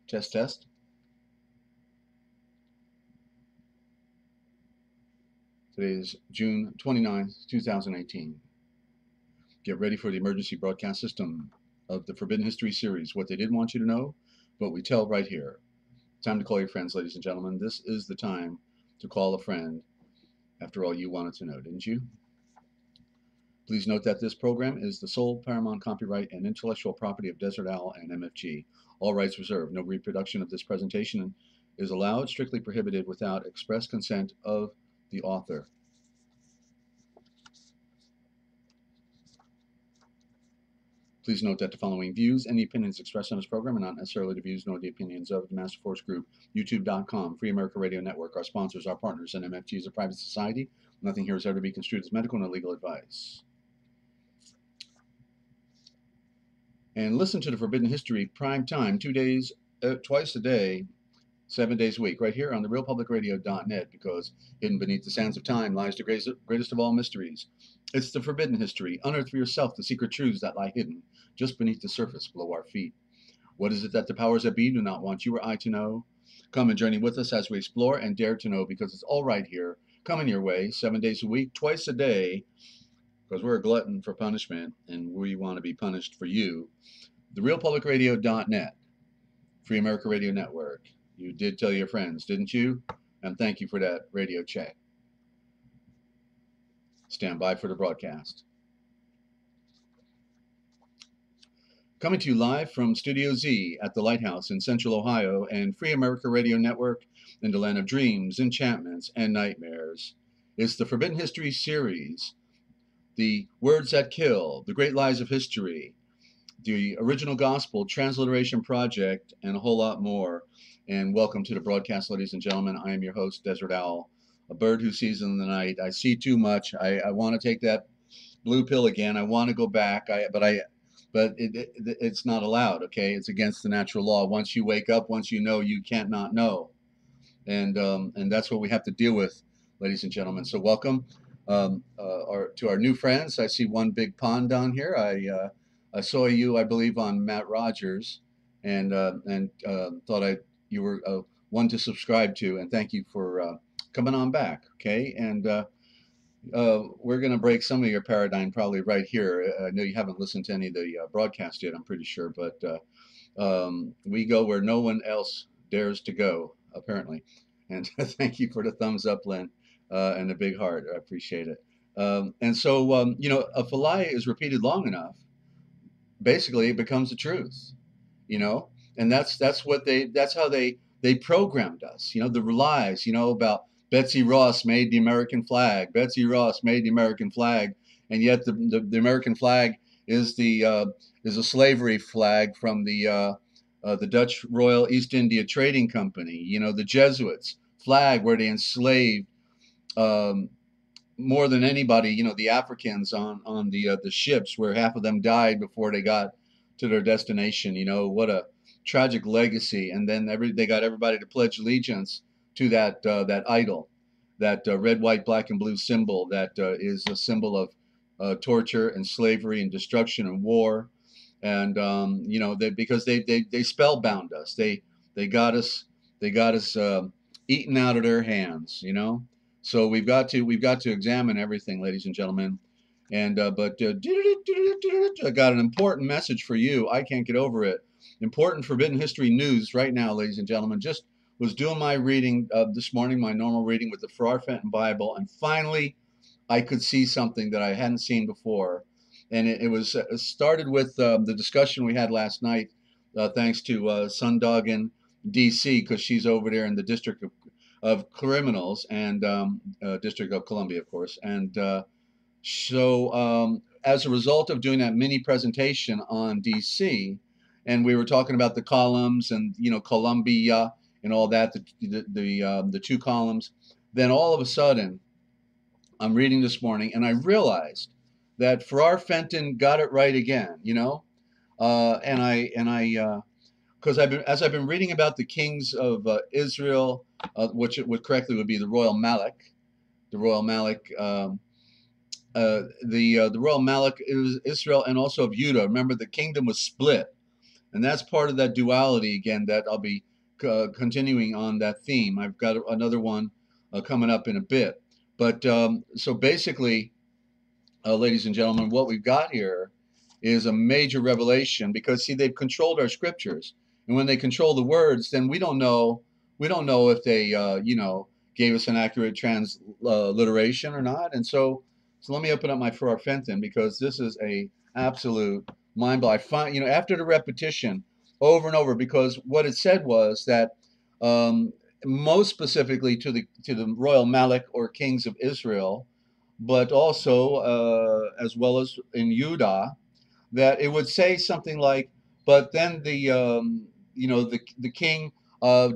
Test, test. Today is June 29th, 2018. Get ready for the emergency broadcast system of the Forbidden History series. What they didn't want you to know, but we tell right here. Time to call your friends, ladies and gentlemen. This is the time to call a friend. After all, you wanted to know, didn't you? Please note that this program is the sole paramount copyright and intellectual property of Desert Owl and MFG. All rights reserved. No reproduction of this presentation is allowed, strictly prohibited without express consent of the author. Please note that the following views and the opinions expressed on this program are not necessarily the views nor the opinions of the Master Force Group, YouTube.com, Free America Radio Network, our sponsors, our partners, and MFG is a private society. Nothing here is ever to be construed as medical nor legal advice. And listen to the Forbidden History prime time, twice a day, 7 days a week, right here on the realpublicradio.net, because hidden beneath the sands of time lies the greatest of all mysteries. It's the Forbidden History. Unearth for yourself the secret truths that lie hidden just beneath the surface below our feet. What is it that the powers that be do not want you or I to know? Come and journey with us as we explore and dare to know, because it's all right here, coming your way, 7 days a week, twice a day, because we're a glutton for punishment, and we want to be punished for you. TheRealPublicRadio.net, Free America Radio Network. You did tell your friends, didn't you? And thank you for that radio check. Stand by for the broadcast. Coming to you live from Studio Z at the Lighthouse in Central Ohio and Free America Radio Network in the land of dreams, enchantments, and nightmares. It's the Forbidden History series, the Words That Kill, the Great Lies of History, the Original Gospel Transliteration Project, and a whole lot more. And welcome to the broadcast, ladies and gentlemen. I am your host, Desert Owl, a bird who sees in the night. I see too much. I want to take that blue pill again. I want to go back, but it's not allowed, okay? It's against the natural law. Once you wake up, once you know, you can't not know. And that's what we have to deal with, ladies and gentlemen. So welcome to our new friends. I see one big pond down here. I saw you, I believe, on Matt Rogers, and thought you were one to subscribe to, and thank you for coming on back, okay? And we're going to break some of your paradigm probably right here. I know you haven't listened to any of the broadcast yet, I'm pretty sure, but we go where no one else dares to go, apparently. And thank you for the thumbs up, Len, and the big heart. I appreciate it. And so, if a lie is repeated long enough, basically it becomes the truth, and that's how they programmed us, the lies, about Betsy Ross made the American flag. Betsy Ross made the American flag, and yet the American flag is a slavery flag from the Dutch Royal East India Trading Company, the Jesuits flag, where they enslaved more than anybody, the Africans on the ships, where half of them died before they got to their destination. What a tragic legacy. And then they got everybody to pledge allegiance to that idol, that red, white, black, and blue symbol that is a symbol of torture and slavery and destruction and war. And because they spellbound us, they got us eaten out of their hands. So we've got to examine everything, ladies and gentlemen. And I got an important message for you. I can't get over it. Important Forbidden History news right now, ladies and gentlemen. Just was doing my reading this morning, my normal reading with the Farrar Fenton Bible, and finally I could see something that I hadn't seen before. And it started with the discussion we had last night, thanks to Sundog D.C., because she's over there in the District of Criminals and District of Columbia, of course. And so as a result of doing that mini presentation on DC, and we were talking about the columns and Columbia and all that, the two columns, then all of a sudden I'm reading this morning and I realized that Farrar Fenton got it right again, and I because as I've been reading about the kings of Israel, which would correctly would be the Royal Malik, the Royal Malik is Israel, and also of Judah. Remember, the kingdom was split, And that's part of that duality again that I'll be continuing on that theme. I've got another one coming up in a bit. But so basically, ladies and gentlemen, what we've got here is a major revelation because see, they've controlled our scriptures, and when they control the words, then we don't know if they gave us an accurate transliteration or not. And so let me open up my Farrar Fenton because this is a absolute mind blow. I find after the repetition over and over, because what it said was that most specifically to the royal Malik or kings of Israel, but also as well as in Judah, that it would say something like, but then the king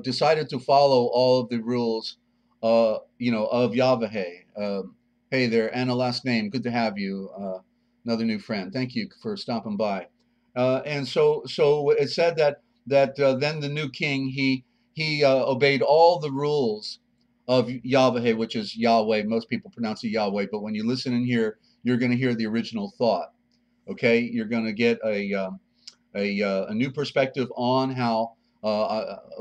decided to follow all of the rules, of Yahweh. Hey there, Anna, last name, good to have you. Another new friend. Thank you for stopping by. And so it said that then the new king he obeyed all the rules of Yahweh, which is Yahweh. Most people pronounce it Yahweh, but when you listen in here, you're going to hear the original thought. Okay, you're going to get a new perspective on how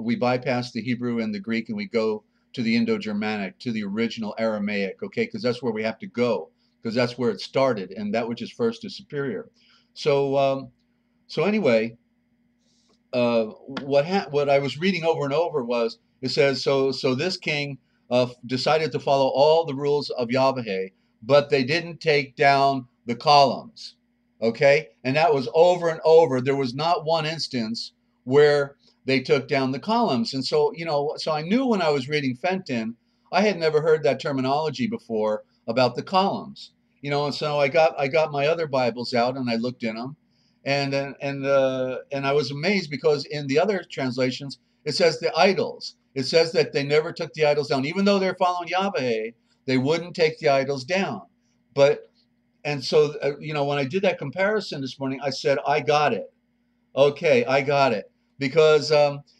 we bypass the Hebrew and the Greek and we go to the Indo-Germanic, to the original Aramaic. Okay, because that's where we have to go, because that's where it started, and that which is first is superior. So anyway, what I was reading over and over was, it says, so this king decided to follow all the rules of Yahweh, but they didn't take down the columns. Okay, and that was over and over. There was not one instance where they took down the columns. And so so I knew when I was reading Fenton, I had never heard that terminology before about the columns. And so I got my other Bibles out and I looked in them, and I was amazed because in the other translations it says the idols. It says that they never took the idols down, even though they're following Yahweh. They wouldn't take the idols down. And so when I did that comparison this morning, I said I got it. Okay, I got it because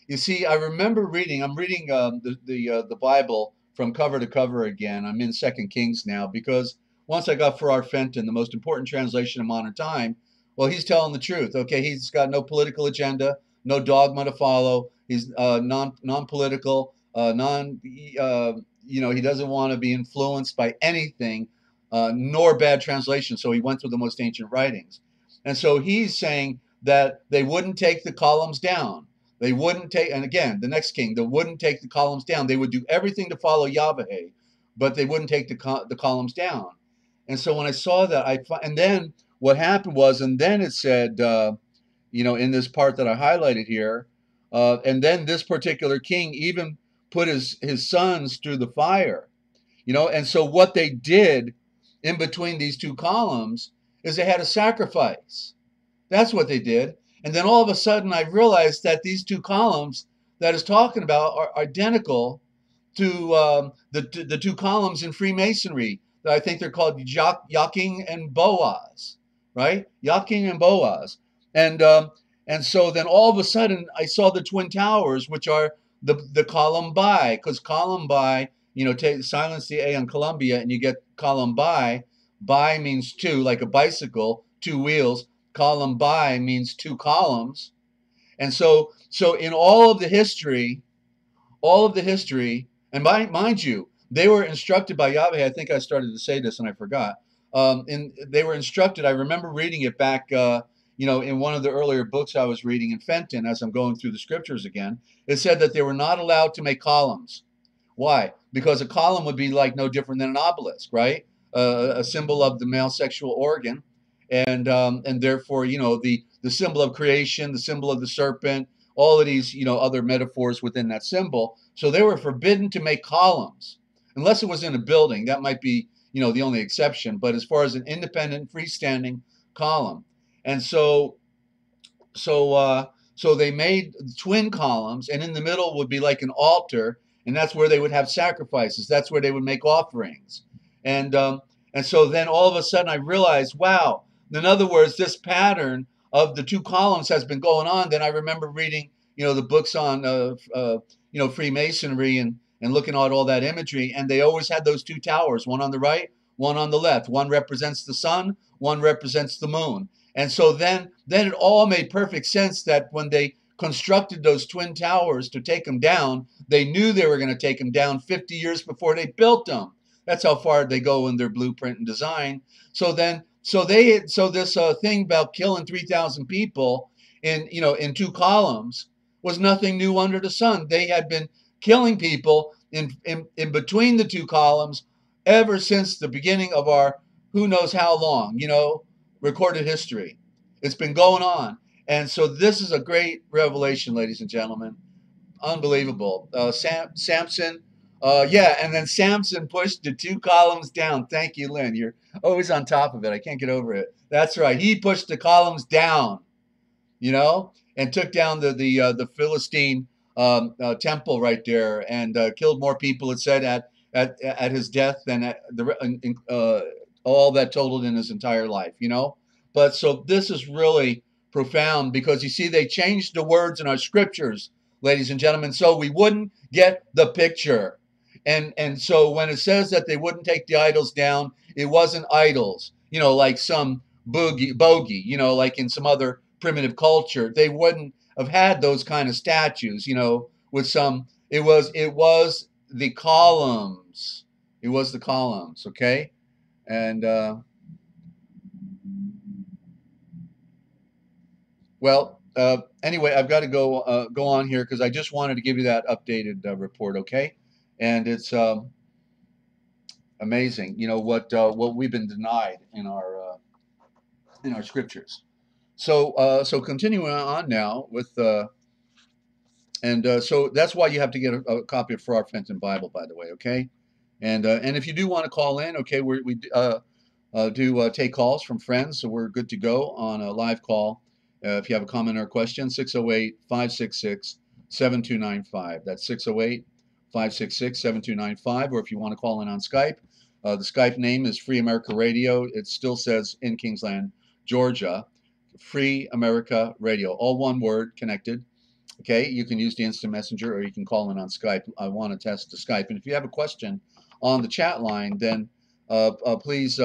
you see, I remember reading. I'm reading the Bible from cover to cover again. I'm in Second Kings now because once I got Farrar Fenton, the most important translation in modern time. Well, he's telling the truth. Okay, he's got no political agenda, no dogma to follow. He's non-political, he doesn't want to be influenced by anything, nor bad translation. So he went through the most ancient writings, and so he's saying that they wouldn't take the columns down. They wouldn't take, and again, the next king, they wouldn't take the columns down. They would do everything to follow Yahweh, but they wouldn't take the columns down. And so when I saw that, and then what happened was, and then it said, in this part that I highlighted here, and then this particular king even put his sons through the fire, and so what they did in between these two columns is they had a sacrifice. That's what they did. And then all of a sudden I realized that these two columns that it's talking about are identical to the two columns in Freemasonry that I think they're called Yakin and Boaz, right? Yakin and Boaz. And so then all of a sudden I saw the Twin Towers, which are the column by, because column by, silence the A on Columbia and you get column by. By means two, like a bicycle, two wheels. Column by means two columns. And so in all of the history, and mind you, they were instructed by Yahweh. I think I started to say this and I forgot. And they were instructed. I remember reading it back, in one of the earlier books I was reading in Fenton as I'm going through the scriptures again. It said that they were not allowed to make columns. Why? Because a column would be like no different than an obelisk, right? A symbol of the male sexual organ, and therefore, the symbol of creation, the symbol of the serpent, all of these, other metaphors within that symbol. So they were forbidden to make columns, unless it was in a building. That might be, the only exception. But as far as an independent, freestanding column, and so they made twin columns, and in the middle would be like an altar, and that's where they would have sacrifices. That's where they would make offerings. And so then all of a sudden I realized, wow, in other words, this pattern of the two columns has been going on. Then I remember reading, the books on, Freemasonry and looking at all that imagery. And they always had those two towers, one on the right, one on the left. One represents the sun, one represents the moon. And so then it all made perfect sense that when they constructed those twin towers to take them down, they knew they were going to take them down 50 years before they built them. That's how far they go in their blueprint and design. So this thing about killing 3,000 people in two columns was nothing new under the sun. They had been killing people in between the two columns ever since the beginning of our who knows how long, recorded history. It's been going on. And so this is a great revelation, ladies and gentlemen. Unbelievable. Samson, yeah, and then Samson pushed the two columns down. Thank you, Lynn. You're always on top of it. I can't get over it. That's right. He pushed the columns down, and took down the Philistine temple right there, and killed more people. It said at his death than at all that totaled in his entire life. But so this is really profound, because you see they changed the words in our scriptures, ladies and gentlemen, so we wouldn't get the picture. And so when it says that they wouldn't take the idols down, it wasn't idols, like some bogey, like in some other primitive culture. They wouldn't have had those kind of statues, with some, it was the columns. It was the columns, okay? And anyway, I've got to go on here because I just wanted to give you that updated report, okay? And it's amazing, what we've been denied in our scriptures. So continuing on now with so that's why you have to get a copy of Farrar Fenton Bible, by the way, okay? And if you do want to call in, okay, we do take calls from friends, so we're good to go on a live call. If you have a comment or a question, 608-566-7295. That's 608-566-7295. Or if you want to call in on Skype, the Skype name is Free America Radio. It still says in Kingsland, Georgia, Free America Radio. All one word, connected. Okay, you can use the instant messenger, or you can call in on Skype. I want to test the Skype. And if you have a question on the chat line, then please,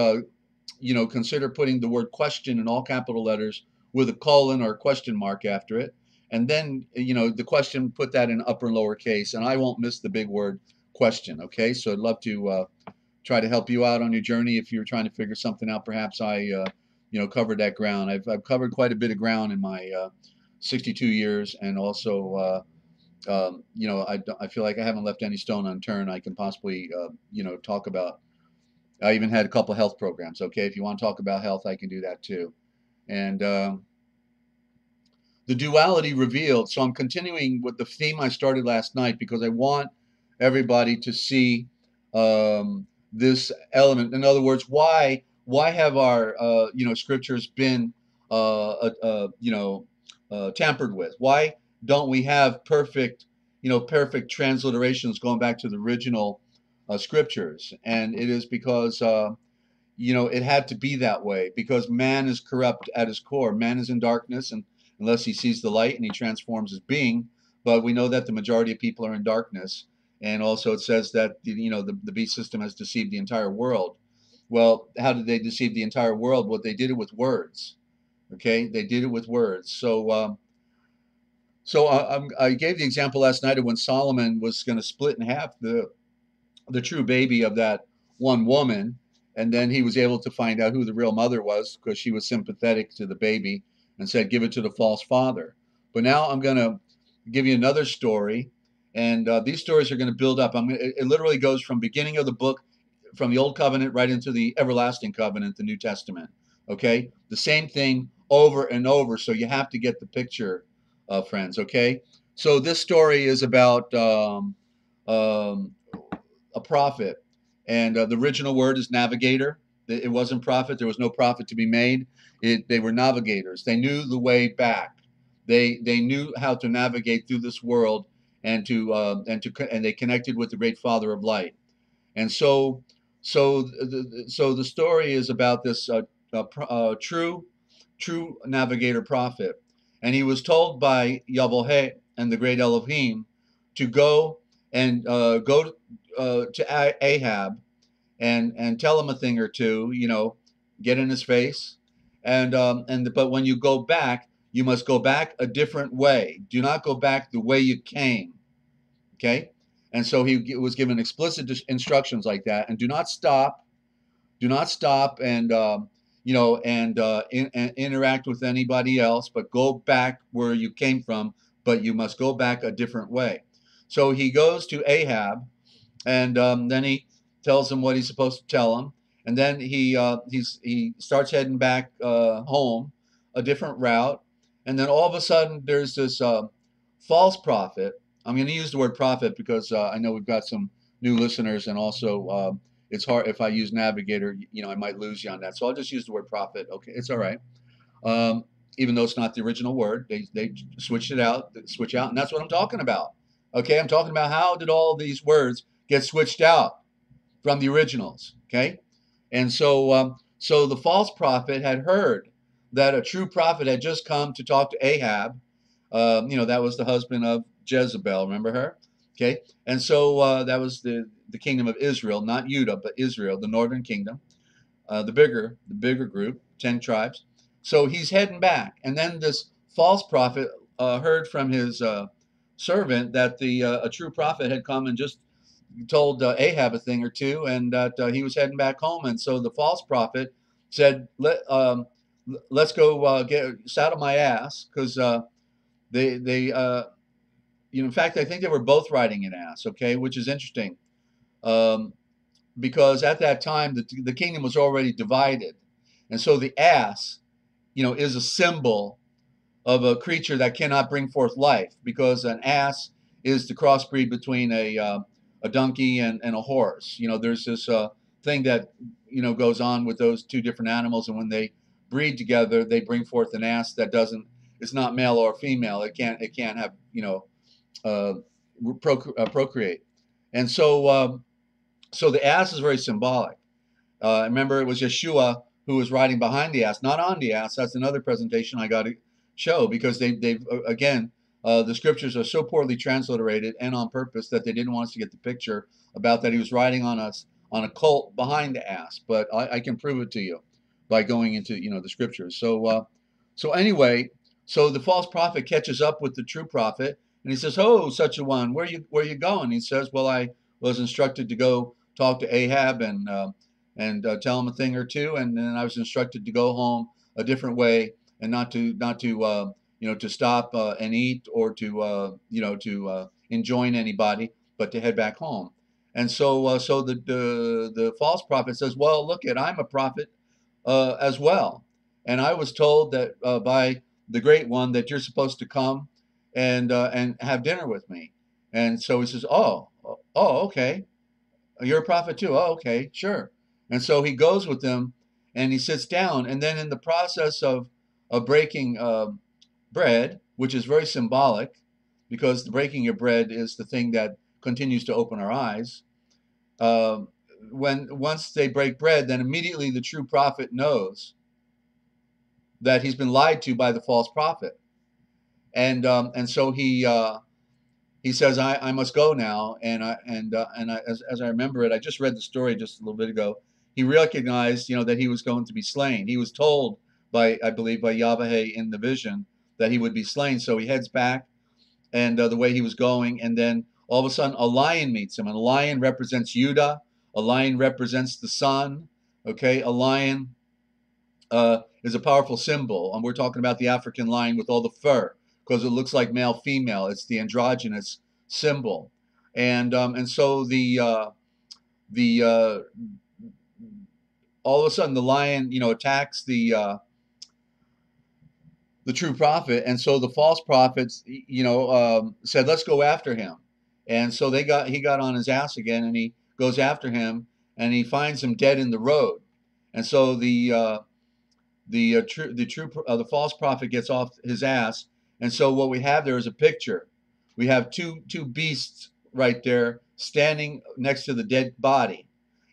consider putting the word question in all capital letters with a colon or a question mark after it. And then, the question, put that in upper and lower case, and I won't miss the big word question. Okay, so I'd love to try to help you out on your journey. If you're trying to figure something out, perhaps I, covered that ground. I've covered quite a bit of ground in my 62 years, and also, I feel like I haven't left any stone unturned. I can possibly, talk about. I even had a couple health programs. Okay, if you want to talk about health, I can do that too. And the duality revealed. So I'm continuing with the theme I started last night, because I want everybody to see this element. In other words, why have our scriptures been tampered with? Why don't we have perfect transliterations going back to the original scriptures? And it is because it had to be that way, because man is corrupt at his core. Man is in darkness, and unless he sees the light and he transforms his being. But we know that the majority of people are in darkness. And also it says that the beast system has deceived the entire world. Well, how did they deceive the entire world? Well, they did it with words. Okay, they did it with words. So I gave the example last night of when Solomon was going to split in half the true baby of that one woman, and then he was able to find out who the real mother was, because she was sympathetic to the baby and said, give it to the false father. But now I'm going to give you another story, and these stories are going to build up. It literally goes from beginning of the book, from the Old Covenant right into the everlasting covenant, the New Testament. Okay, the same thing over and over. So you have to get the picture, friends. Okay, so this story is about a prophet, and the original word is navigator. It wasn't prophet. There was no prophet to be made. They were navigators. They knew the way back. They knew how to navigate through this world, and they connected with the great Father of Light. And so the story is about this true navigator prophet, and he was told by Yahweh and the great Elohim to go and go to Ahab and tell him a thing or two, get in his face, But when you go back, you must go back a different way. Do not go back the way you came. Okay, and so he was given explicit instructions like that, and do not stop. Do not stop and and interact with anybody else, but go back where you came from. But you must go back a different way. So he goes to Ahab, and then he tells him what he's supposed to tell him, and then he starts heading back home, a different route, and then all of a sudden there's this false prophet. I'm going to use the word prophet because I know we've got some new listeners, and also it's hard if I use navigator, I might lose you on that. So I'll just use the word prophet. Okay, it's all right. Um, Even though it's not the original word, they switched it out, and that's what I'm talking about. Okay, I'm talking about how did all these words get switched out from the originals. Okay, and so the false prophet had heard that a true prophet had just come to talk to Ahab. That was the husband of Jezebel. Remember her? Okay, and so that was the kingdom of Israel, not Judah, but Israel, the northern kingdom, the bigger group, 10 tribes. So he's heading back, and then this false prophet heard from his servant that a true prophet had come and just told Ahab a thing or two, and that he was heading back home. And so the false prophet said, let's go saddle my ass, because in fact, I think they were both riding an ass. Okay, which is interesting, um, because at that time the kingdom was already divided, and so the ass, is a symbol of a creature that cannot bring forth life, because an ass is the crossbreed between a donkey and a horse. There's this thing that goes on with those two different animals, and when they breed together, they bring forth an ass that doesn't. It's not male or female. It can't have uh, procreate, and so the ass is very symbolic. Remember, it was Yeshua who was riding behind the ass, not on the ass. That's another presentation I got to show, because they've again, the scriptures are so poorly transliterated and on purpose that they didn't want us to get the picture about that he was riding on a colt behind the ass. But I can prove it to you by going into the scriptures. So anyway, so the false prophet catches up with the true prophet, and he says, "Oh, such a one, where you going?" He says, "Well, I was instructed to go talk to Ahab and tell him a thing or two, and then I was instructed to go home a different way, and not to to stop and eat, or to enjoin anybody, but to head back home." And so the false prophet says, "Well, look, I'm a prophet as well, and I was told that by the Great One that you're supposed to come and have dinner with me." And so he says, okay, you're a prophet too. Oh, okay, sure." And so he goes with them, and he sits down, and then in the process of breaking bread, which is very symbolic, because the breaking of bread is the thing that continues to open our eyes. Once they break bread, then immediately the true prophet knows that he's been lied to by the false prophet, and so he says, I must go now. As I remember it, I just read the story just a little bit ago. He recognized, that he was going to be slain. He was told I believe, by Yahweh in the vision that he would be slain. So he heads back, and the way he was going, and then all of a sudden a lion meets him. And a lion represents Judah. A lion represents the sun. Okay, a lion is a powerful symbol, and we're talking about the African lion with all the fur, because it looks like male female. It's the androgynous symbol, and so the all of a sudden the lion attacks the true prophet, and so the false prophets said, "Let's go after him." And so he got on his ass again, and he goes after him, and he finds him dead in the road. And so the false prophet gets off his ass, and so what we have there is a picture. We have two beasts right there standing next to the dead body,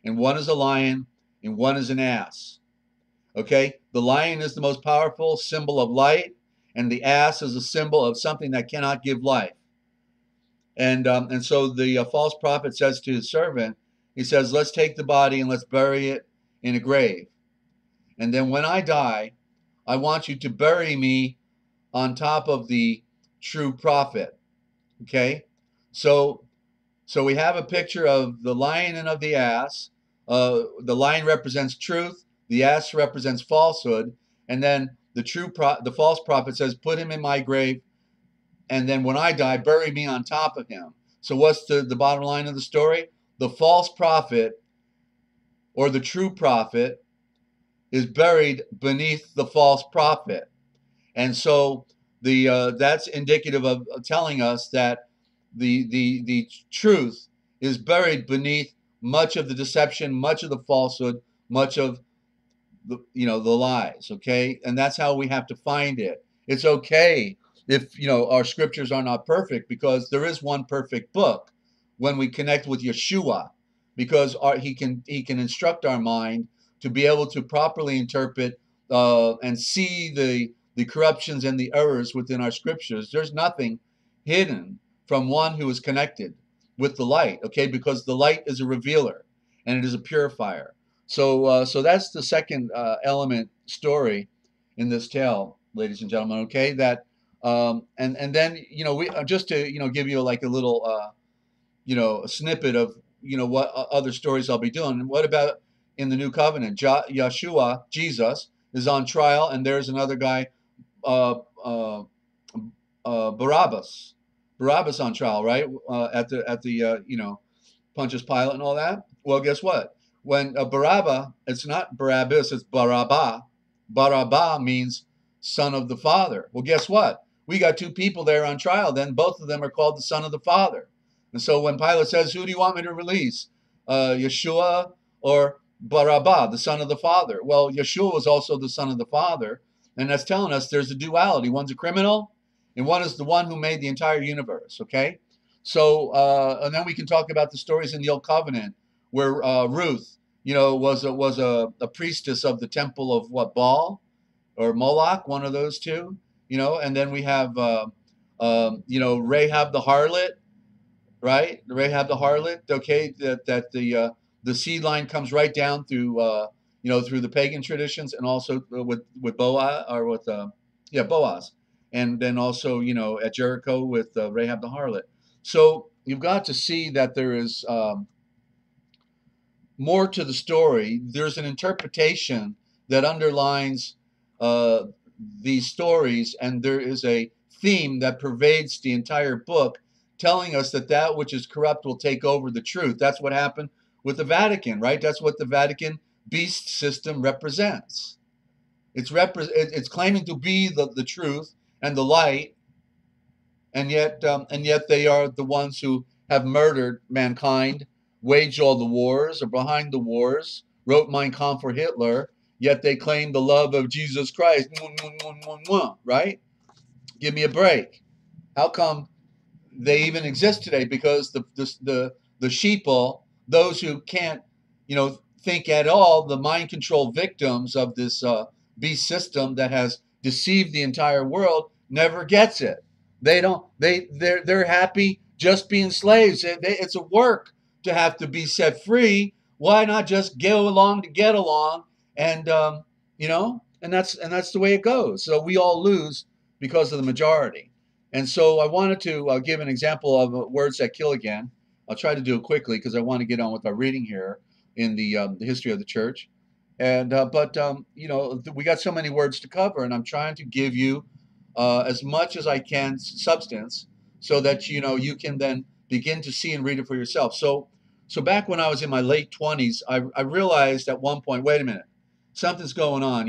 and one is a lion and one is an ass. Okay, the lion is the most powerful symbol of light, and the ass is a symbol of something that cannot give life. And so the false prophet says to his servant, he says, "Let's take the body and let's bury it in a grave. And then when I die, I want you to bury me on top of the true prophet. Okay? So we have a picture of the lion and of the ass. The lion represents truth, the ass represents falsehood, and then the false prophet says, "Put him in my grave, and then when I die, bury me on top of him." So what's the bottom line of the story? The false prophet or the true prophet is buried beneath the false prophet. And so that's indicative of telling us that the truth is buried beneath much of the deception, much of the falsehood, much of the lies. Okay, and that's how we have to find it. It's okay if our scriptures are not perfect, because there is one perfect book when we connect with Yeshua, because he can instruct our mind to be able to properly interpret and see the corruptions and the errors within our scriptures. There's nothing hidden from one who is connected with the light, okay, because the light is a revealer and it is a purifier. So that's the second element story in this tale, ladies and gentlemen. Okay, that and then we just to give you like a little a snippet of what other stories I'll be doing. And what about in the new covenant? Yeshua, Jesus, is on trial, and there's another guy, uh, uh, Barabbas. Barabbas on trial, right? At the Pontius Pilate and all that. Well, guess what? When Barabbas, it's not Barabbas, it's Barabbas. Barabbas means son of the Father. Well, guess what? We got two people there on trial. Then both of them are called the son of the Father. And so when Pilate says, "Who do you want me to release, Yeshua or Barabbas, the son of the Father?" Well, Yeshua was also the son of the Father, and that's telling us there's a duality. One's a criminal, and one is the one who made the entire universe. Okay. So, and then we can talk about the stories in the Old Covenant where Ruth, was a priestess of the temple of what, Baal or Moloch, one of those two, and then we have, Rahab the harlot, right? Rahab the harlot, okay, that the seed line comes right down through, through the pagan traditions, and also with Boaz, or with, Boaz, and then also, at Jericho with Rahab the harlot. So you've got to see that there is more to the story. There's an interpretation that underlines uh, these stories, and there is a theme that pervades the entire book, telling us that that which is corrupt will take over the truth. That's what happened with the Vatican, right? That's what the Vatican beast system represents. It's claiming to be the truth and the light, and yet they are the ones who have murdered mankind, waged all the wars, are behind the wars, wrote Mein Kampf for Hitler, yet they claim the love of Jesus Christ, right? Give me a break. How come they even exist today? Because the sheeple, those who can't think at all, the mind control victims of this beast system that has deceived the entire world, never gets it. They don't. They're happy just being slaves. It's a work to have to be set free. Why not just go along to get along? And and that's the way it goes. So we all lose because of the majority. And so I wanted to give an example of words that kill again. I'll try to do it quickly because I want to get on with our reading here in the history of the church. And we got so many words to cover, and I'm trying to give you as much as I can substance, so that you can then begin to see and read it for yourself. So back when I was in my late 20s, I realized at one point, wait a minute, something's going on.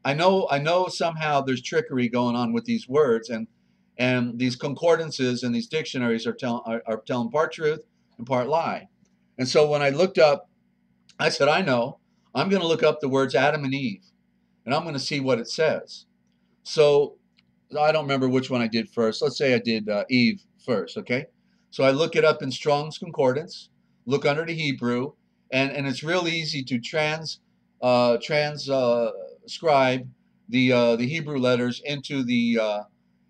I know somehow there's trickery going on with these words, and these concordances and these dictionaries are telling part truth and part lie. And so when I looked up, I said, I know, I'm going to look up the words Adam and Eve, and I'm going to see what it says. So I don't remember which one I did first. Let's say I did Eve first, okay? So I look it up in Strong's Concordance, look under the Hebrew, and it's real easy to transcribe the Hebrew letters into the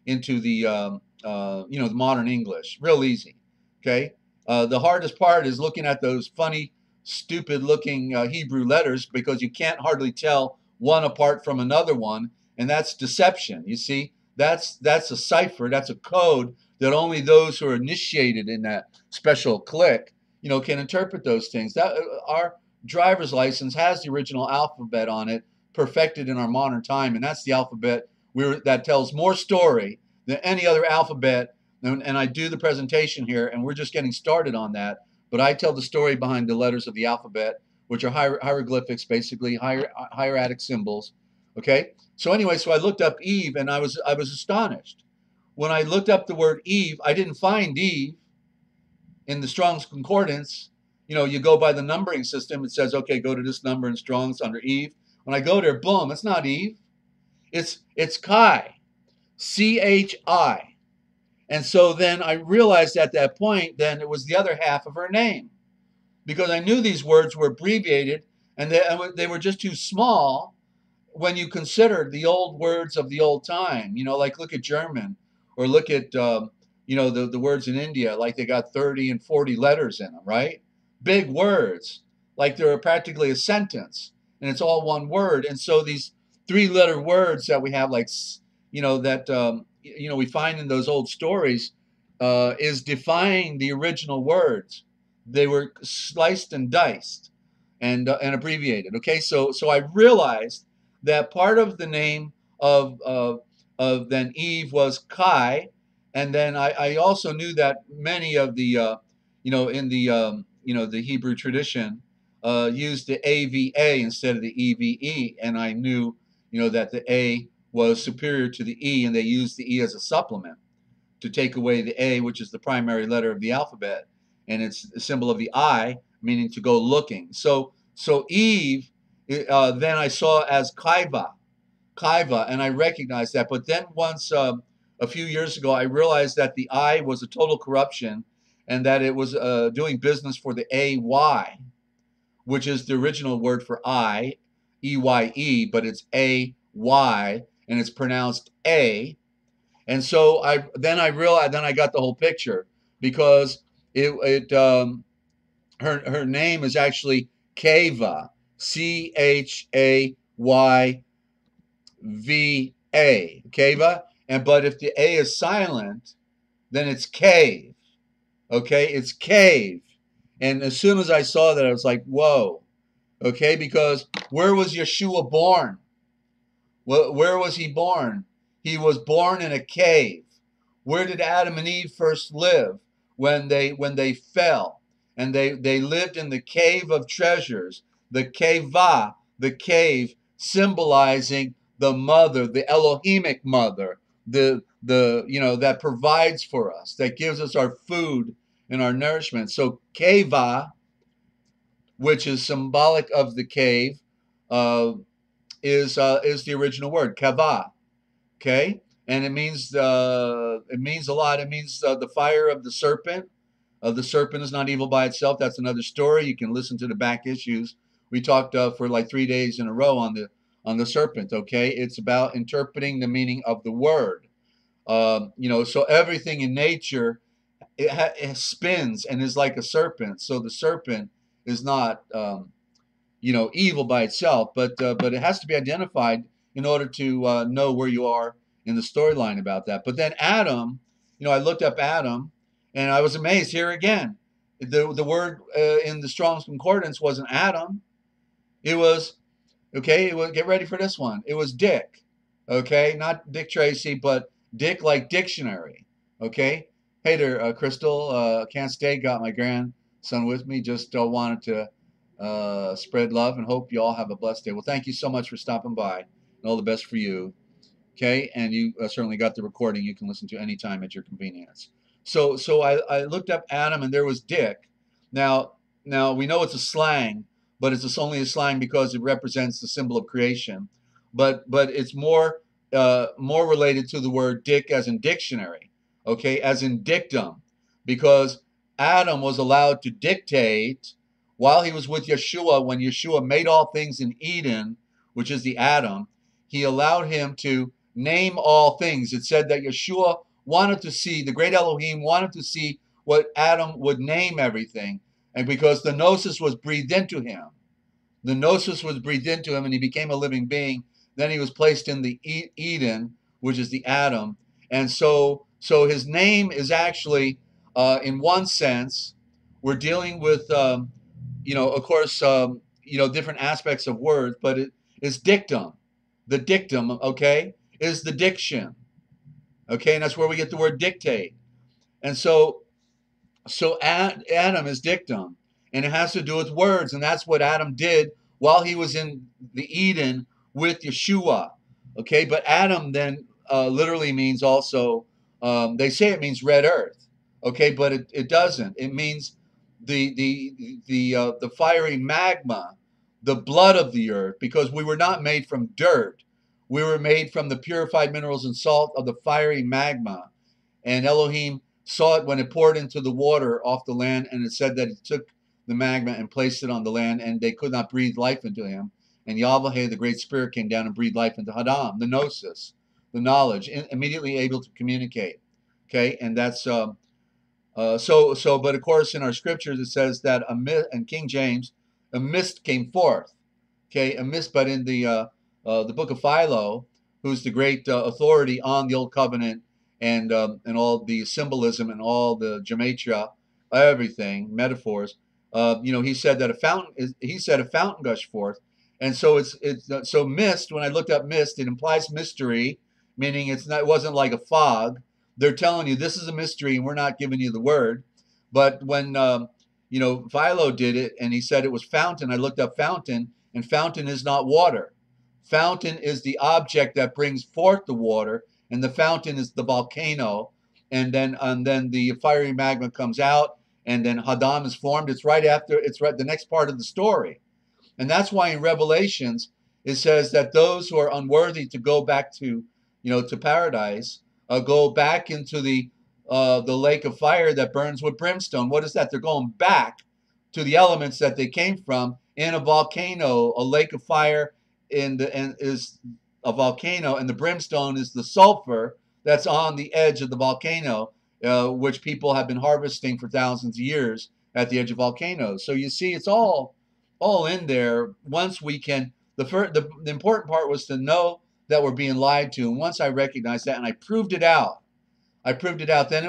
the modern English. Real easy, okay? The hardest part is looking at those funny, stupid-looking Hebrew letters, because you can't hardly tell one apart from another one, and that's deception. You see, that's a cipher, that's a code that only those who are initiated in that special clique, can interpret those things. That our driver's license has the original alphabet on it, perfected in our modern time, and that's the alphabet that tells more story than any other alphabet. And I do the presentation here, and we're just getting started on that. But I tell the story behind the letters of the alphabet, which are hieroglyphics, basically hieratic symbols. Okay. So anyway, so I looked up Eve, and I was astonished. When I looked up the word Eve, I didn't find Eve in the Strong's Concordance. You go by the numbering system. It says, okay, go to this number in Strong's under Eve. When I go there, boom, it's not Eve. It's Chi, C-H-I. And so then I realized at that point, then it was the other half of her name, because I knew these words were abbreviated, and they were just too small when you consider the old words of the old time. Like look at German, or look at the words in India, like they got 30 and 40 letters in them, right? Big words, like they're practically a sentence, and it's all one word. And so these 3-letter words that we have, like we find in those old stories, is defying the original words. They were sliced and diced and abbreviated. Okay, so I realized that part of the name of then Eve was Kai, and then I also knew that many of the in the Hebrew tradition used the AVA instead of the EVE, and I knew that the A was superior to the E, and they used the E as a supplement to take away the A, which is the primary letter of the alphabet, and it's a symbol of the I, meaning to go looking. So Eve, then I saw as Kaiva, and I recognized that. But then once a few years ago, I realized that the I was a total corruption, and that it was doing business for the AY, which is the original word for I, EYE, but it's AY, and it's pronounced A. And so I realized, then I got the whole picture, because her name is actually Kava, CHAYVA, Kava. But if the A is silent, then it's cave. Okay, it's cave. And as soon as I saw that, I was like, whoa. Okay, because where was Yeshua born? Well, where was he born? He was born in a cave. Where did Adam and Eve first live? When they fell, and they lived in the cave of treasures, the keva, the cave, symbolizing the mother, the Elohimic mother, the that provides for us, that gives us our food and our nourishment. So keva, which is symbolic of the cave, is the original word, kava. Okay, and it means a lot. It means the fire of the serpent. The serpent is not evil by itself. That's another story. You can listen to the back issues. We talked for like 3 days in a row on the serpent. Okay, it's about interpreting the meaning of the word. So everything in nature it spins and is like a serpent. So the serpent is not evil by itself, but it has to be identified in order to know where you are in the storyline about that. But then Adam, I looked up Adam, and I was amazed here again. The word in the Strong's Concordance wasn't Adam. It was, okay, get ready for this one. It was Dick, okay? Not Dick Tracy, but Dick like dictionary, okay? Hey there, Crystal. Can't stay, got my grandson with me. Just wanted to spread love and hope you all have a blessed day. Well, thank you so much for stopping by, and all the best for you. Okay, and you certainly got the recording. You can listen to any time at your convenience. So I looked up Adam, and there was Dick. Now we know it's a slang, but it's only a slang because it represents the symbol of creation. But it's more related to the word Dick as in dictionary, okay, as in dictum, because Adam was allowed to dictate while he was with Yeshua. When Yeshua made all things in Eden, which is the Adam, he allowed him to name all things. It said that Yeshua wanted to see, the great Elohim wanted to see what Adam would name everything, and because the gnosis was breathed into him. The gnosis was breathed into him, and he became a living being. Then he was placed in the Eden, which is the Adam. And so his name is actually, in one sense, we're dealing with, of course, different aspects of words, but it is dictum. The dictum, okay, is the diction, okay, and that's where we get the word dictate. And so Adam is dictum, and it has to do with words, and that's what Adam did while he was in the Eden with Yeshua. Okay, but Adam then literally means also, they say it means red earth. Okay, but it doesn't. It means the fiery magma, the blood of the earth, because we were not made from dirt. We were made from the purified minerals and salt of the fiery magma. And Elohim saw it when it poured into the water off the land, and it said that it took the magma and placed it on the land, and they could not breathe life into him. And Yahweh, the Great Spirit, came down and breathed life into Hadam, the gnosis, the knowledge, immediately able to communicate. Okay, and that's but of course in our scriptures it says that a mist, and King James, a mist came forth. Okay, a mist, but in the book of Philo, who's the great authority on the Old Covenant and all the symbolism and all the gematria, everything, metaphors. He said that a fountain gushed forth, and so so mist. When I looked up mist, it implies mystery, meaning it wasn't like a fog. They're telling you this is a mystery, and we're not giving you the word. But when Philo did it, and he said it was fountain, I looked up fountain, and fountain is not water. Fountain is the object that brings forth the water, and the fountain is the volcano, and then the fiery magma comes out, and then Hadam is formed. It's right the next part of the story. And that's why in Revelations it says that those who are unworthy to go back to paradise go back into the lake of fire that burns with brimstone. What is that? They're going back to the elements that they came from in a volcano, a lake of fire, and is a volcano, and the brimstone is the sulfur that's on the edge of the volcano, which people have been harvesting for thousands of years at the edge of volcanoes. So you see, it's all in there. Once we can, the important part was to know that we're being lied to, and once I recognized that and I proved it out, then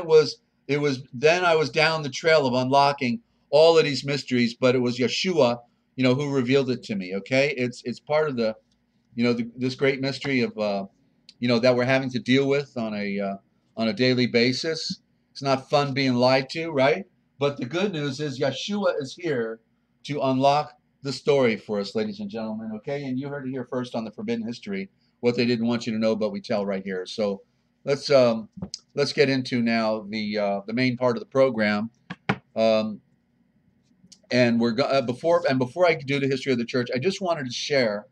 then I was down the trail of unlocking all of these mysteries. But it was Yeshua, who revealed it to me. Okay, it's part of this great mystery of that we're having to deal with on a daily basis. It's not fun being lied to, right? But the good news is Yeshua is here to unlock the story for us, ladies and gentlemen. Okay, and you heard it here first on the Forbidden History, what they didn't want you to know, but we tell right here. So let's get into now the main part of the program. And before I do the history of the church, I just wanted to share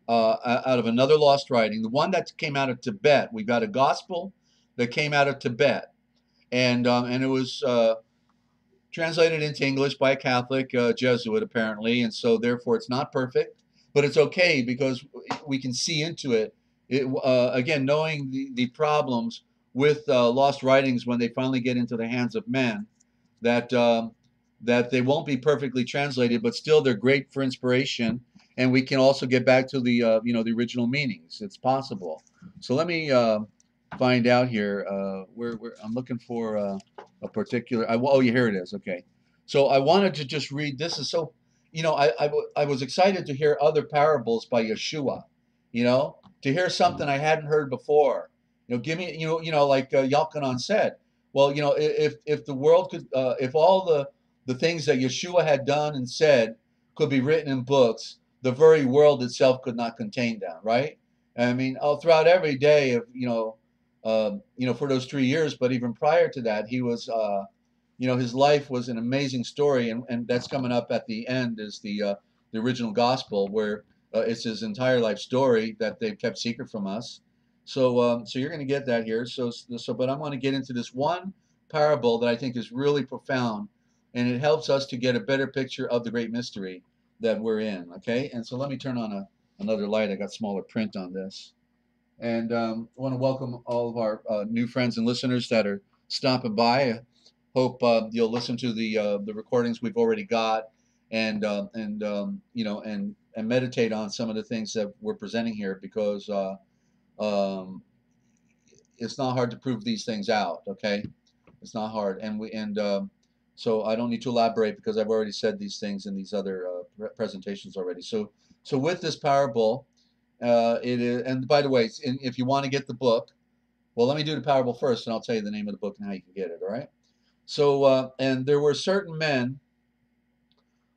out of another lost writing, the one that came out of Tibet. We got a gospel that came out of Tibet, and it was translated into English by a Catholic Jesuit, apparently, and so therefore it's not perfect, but it's okay because we can see into it. Again, knowing the problems with lost writings when they finally get into the hands of men, that they won't be perfectly translated, but still they're great for inspiration, and we can also get back to the the original meanings. It's possible. So let me find out here. Where I'm looking for a particular. Oh, yeah, here it is. Okay. So I wanted to just read. This is so. I was excited to hear other parables by Yeshua. To hear something I hadn't heard before. Give me. Like Yalkanan said. Well, if the world could, if all the things that Yeshua had done and said could be written in books, the very world itself could not contain them, right? I mean, throughout every day of for those 3 years, but even prior to that, he was his life was an amazing story, and that's coming up at the end is the original gospel where it's his entire life story that they've kept secret from us. So you're going to get that here. But I'm going to get into this one parable that I think is really profound, and it helps us to get a better picture of the great mystery that we're in. Okay, and so let me turn on another light. I got smaller print on this, and I want to welcome all of our new friends and listeners that are stopping by. I hope you'll listen to the recordings we've already got, and and meditate on some of the things that we're presenting here, because um, it's not hard to prove these things out. Okay, it's not hard, and so I don't need to elaborate because I've already said these things in these other presentations already. So with this parable, it is. And by the way, if you want to get the book, well, let me do the parable first, and I'll tell you the name of the book and how you can get it. All right. So and there were certain men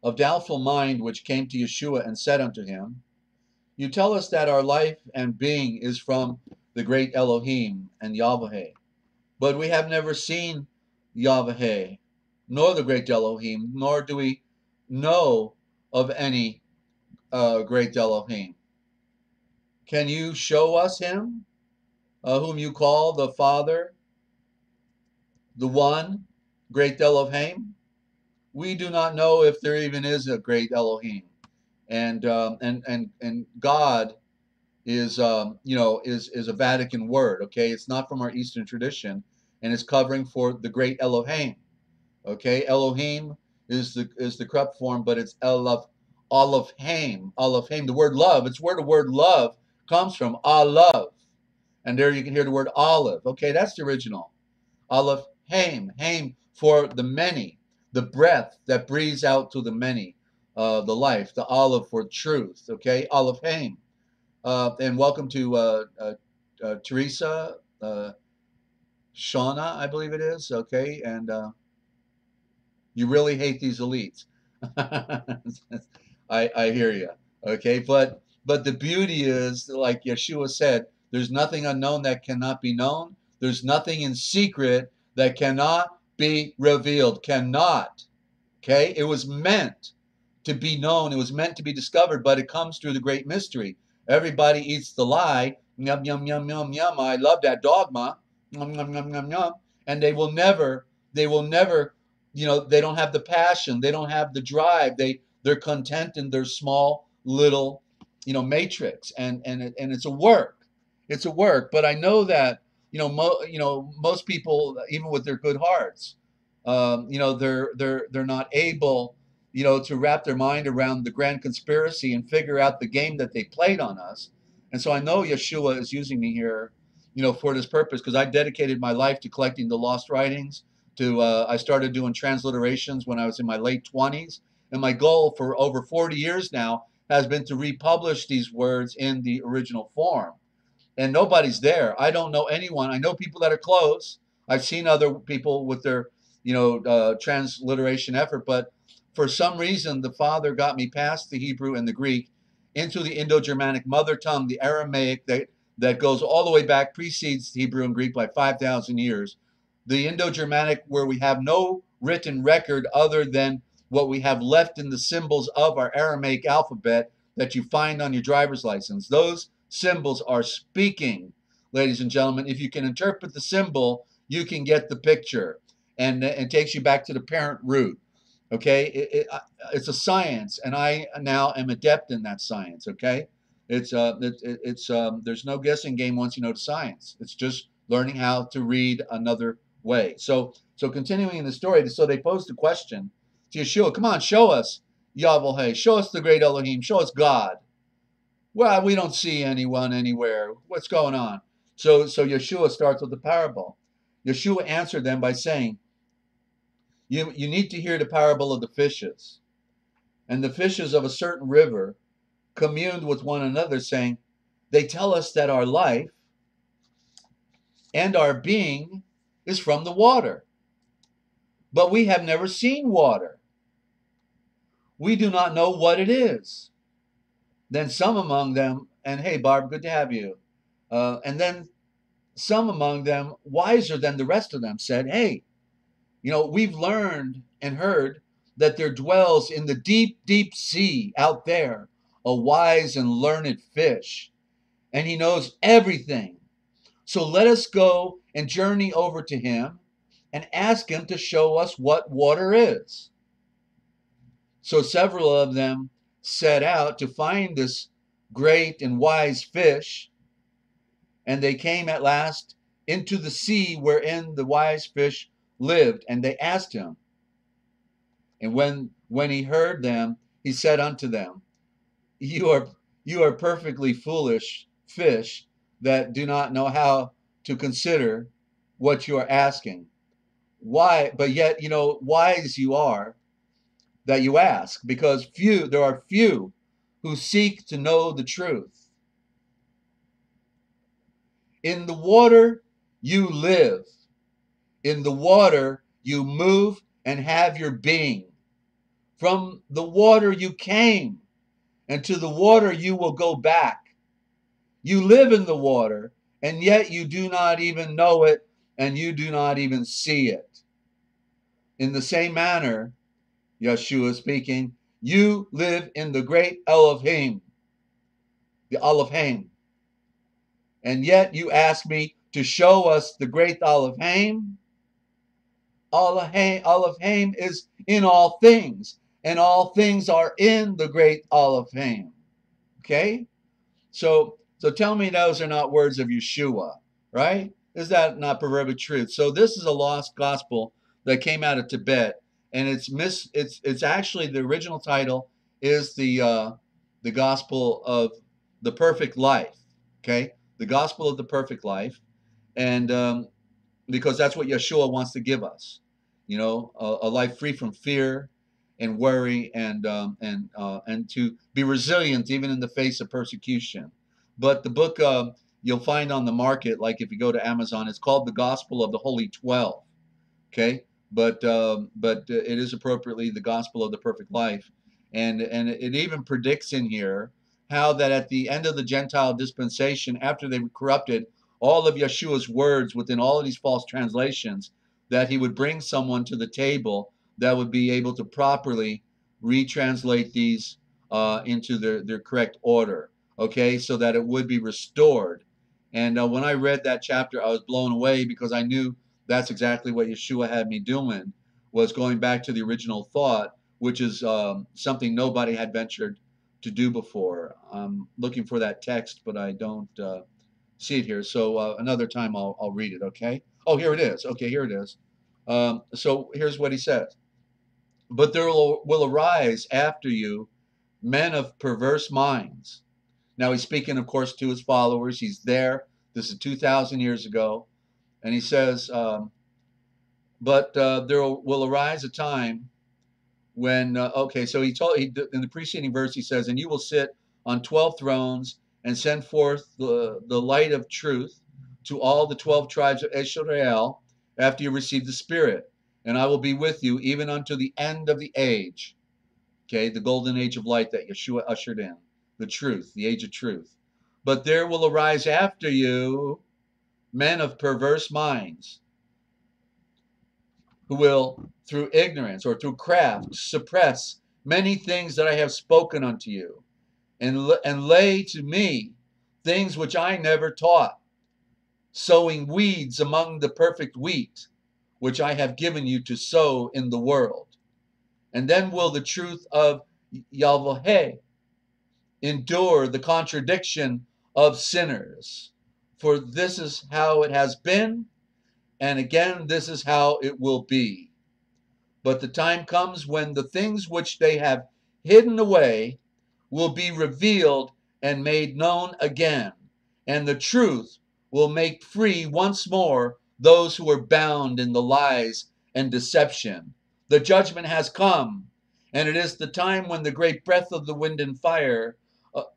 of doubtful mind which came to Yeshua and said unto him, You tell us that our life and being is from the great Elohim and Yahweh, but we have never seen Yahweh, nor the great Elohim, nor do we know of any great Elohim. Can you show us him, whom you call the Father, the one great Elohim? We do not know if there even is a great Elohim, and God is is a Vatican word. Okay, it's not from our Eastern tradition, and it's covering for the great Elohim. Okay, Elohim is the corrupt form, but it's Elohim. The word love. It's where the word love comes from. Love, and there you can hear the word olive. Okay, that's the original. Elohim, Haim for the many, the breath that breathes out to the many, the life, the olive for truth. Okay, Elohim. And welcome to Teresa, Shauna, I believe it is. Okay, and you really hate these elites. I hear you. Okay, but the beauty is, like Yeshua said, there's nothing unknown that cannot be known. There's nothing in secret that cannot be revealed. Cannot. Okay, it was meant to be known. It was meant to be discovered, but it comes through the great mystery. Everybody eats the lie. Yum, yum, yum, yum, yum. I love that dogma. Yum, yum, yum, yum, yum. And they will never, they don't have the passion. They don't have the drive. They're content in their small little, matrix. And it's a work. It's a work. But I know that, most people, even with their good hearts, they're not able, to wrap their mind around the grand conspiracy and figure out the game that they played on us. And so I know Yeshua is using me here, for this purpose, because I dedicated my life to collecting the lost writings. I started doing transliterations when I was in my late 20s, and my goal for over 40 years now has been to republish these words in the original form. And nobody's there. I don't know anyone. I know people that are close. I've seen other people with their, transliteration effort, but for some reason, the Father got me past the Hebrew and the Greek into the Indo-Germanic mother tongue, the Aramaic that goes all the way back, precedes Hebrew and Greek by 5,000 years. The Indo-Germanic, where we have no written record other than what we have left in the symbols of our Aramaic alphabet that you find on your driver's license. Those symbols are speaking, ladies and gentlemen. If you can interpret the symbol, you can get the picture, and it takes you back to the parent root. Okay, it's a science, and I now am adept in that science. Okay, it's there's no guessing game once you know the science. It's just learning how to read another way. So continuing in the story, so they posed the question to Yeshua, come on, show us Yahweh, show us the great Elohim, show us God. Well, we don't see anyone anywhere. What's going on? So Yeshua starts with the parable. Yeshua answered them by saying, you need to hear the parable of the fishes. And the fishes of a certain river communed with one another, saying, they tell us that our life and our being is from the water. But we have never seen water. We do not know what it is. Then some among them, and hey, Barb, good to have you. And then some among them, wiser than the rest of them, said, hey, we've learned and heard that there dwells in the deep, deep sea out there a wise and learned fish, and he knows everything. So let us go and journey over to him and ask him to show us what water is. So several of them set out to find this great and wise fish, and they came at last into the sea wherein the wise fish lived, and they asked him. And when he heard them, he said unto them, you are you are perfectly foolish fish that do not know how to consider what you are asking. Why? But yet, wise you are that you ask, because there are few who seek to know the truth. In the water you live, in the water you move and have your being. From the water you came, and to the water you will go back. You live in the water, and yet you do not even know it, and you do not even see it. In the same manner, Yeshua speaking, you live in the great Elohim, the Elohim, and yet you ask me to show us the great Elohim. Elohim is in all things, and all things are in the great Elohim. Okay? So tell me those are not words of Yeshua, right? Is that not proverbial truth? So this is a lost gospel that came out of Tibet, and it's actually, the original title is the gospel of the perfect life. Okay, the gospel of the perfect life, and because that's what Yeshua wants to give us, a life free from fear and worry, and to be resilient even in the face of persecution. But the book you'll find on the market, like if you go to Amazon, it's called The Gospel of the Holy 12. Okay, but it is appropriately the Gospel of the Perfect Life, and it even predicts in here how that at the end of the Gentile dispensation, after they corrupted all of Yeshua's words within all of these false translations, that he would bring someone to the table that would be able to properly retranslate these into their correct order, okay, so that it would be restored. And when I read that chapter, I was blown away, because I knew that's exactly what Yeshua had me doing, was going back to the original thought, which is something nobody had ventured to do before. I'm looking for that text, but I don't see it here. So another time I'll read it, okay? Oh, here it is. Okay, here it is. So here's what he says. But there will arise after you men of perverse minds. Now he's speaking, of course, to his followers. He's there. This is 2,000 years ago. And he says, but there will arise a time when, okay, so in the preceding verse, he says, and you will sit on 12 thrones and send forth the light of truth to all the 12 tribes of Israel after you receive the Spirit. And I will be with you even unto the end of the age. Okay, the golden age of light that Yeshua ushered in, the truth, the age of truth. But there will arise after you men of perverse minds, who will, through ignorance or through craft, suppress many things that I have spoken unto you, and lay to me things which I never taught, sowing weeds among the perfect wheat, which I have given you to sow in the world. And then will the truth of Yahweh endure the contradiction of sinners. For this is how it has been, and again this is how it will be. But the time comes when the things which they have hidden away will be revealed and made known again, and the truth will make free once more those who are bound in the lies and deception. The judgment has come, and it is the time when the great breath of the wind and fire,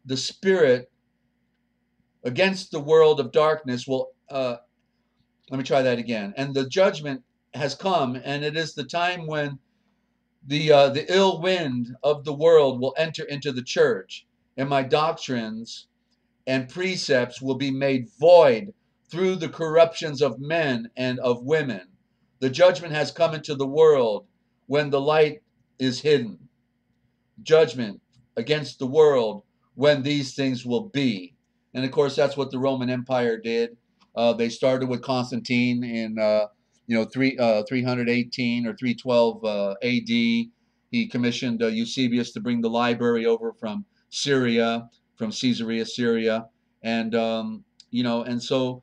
the Spirit against the world of darkness will, let me try that again. And the judgment has come, and it is the time when the ill wind of the world will enter into the church, and my doctrines and precepts will be made void through the corruptions of men and of women. The judgment has come into the world when the light is hidden. Judgment against the world when these things will be. And of course, that's what the Roman Empire did. They started with Constantine in 318 or 312 A.D. He commissioned Eusebius to bring the library over from Syria, from Caesarea, Syria, and so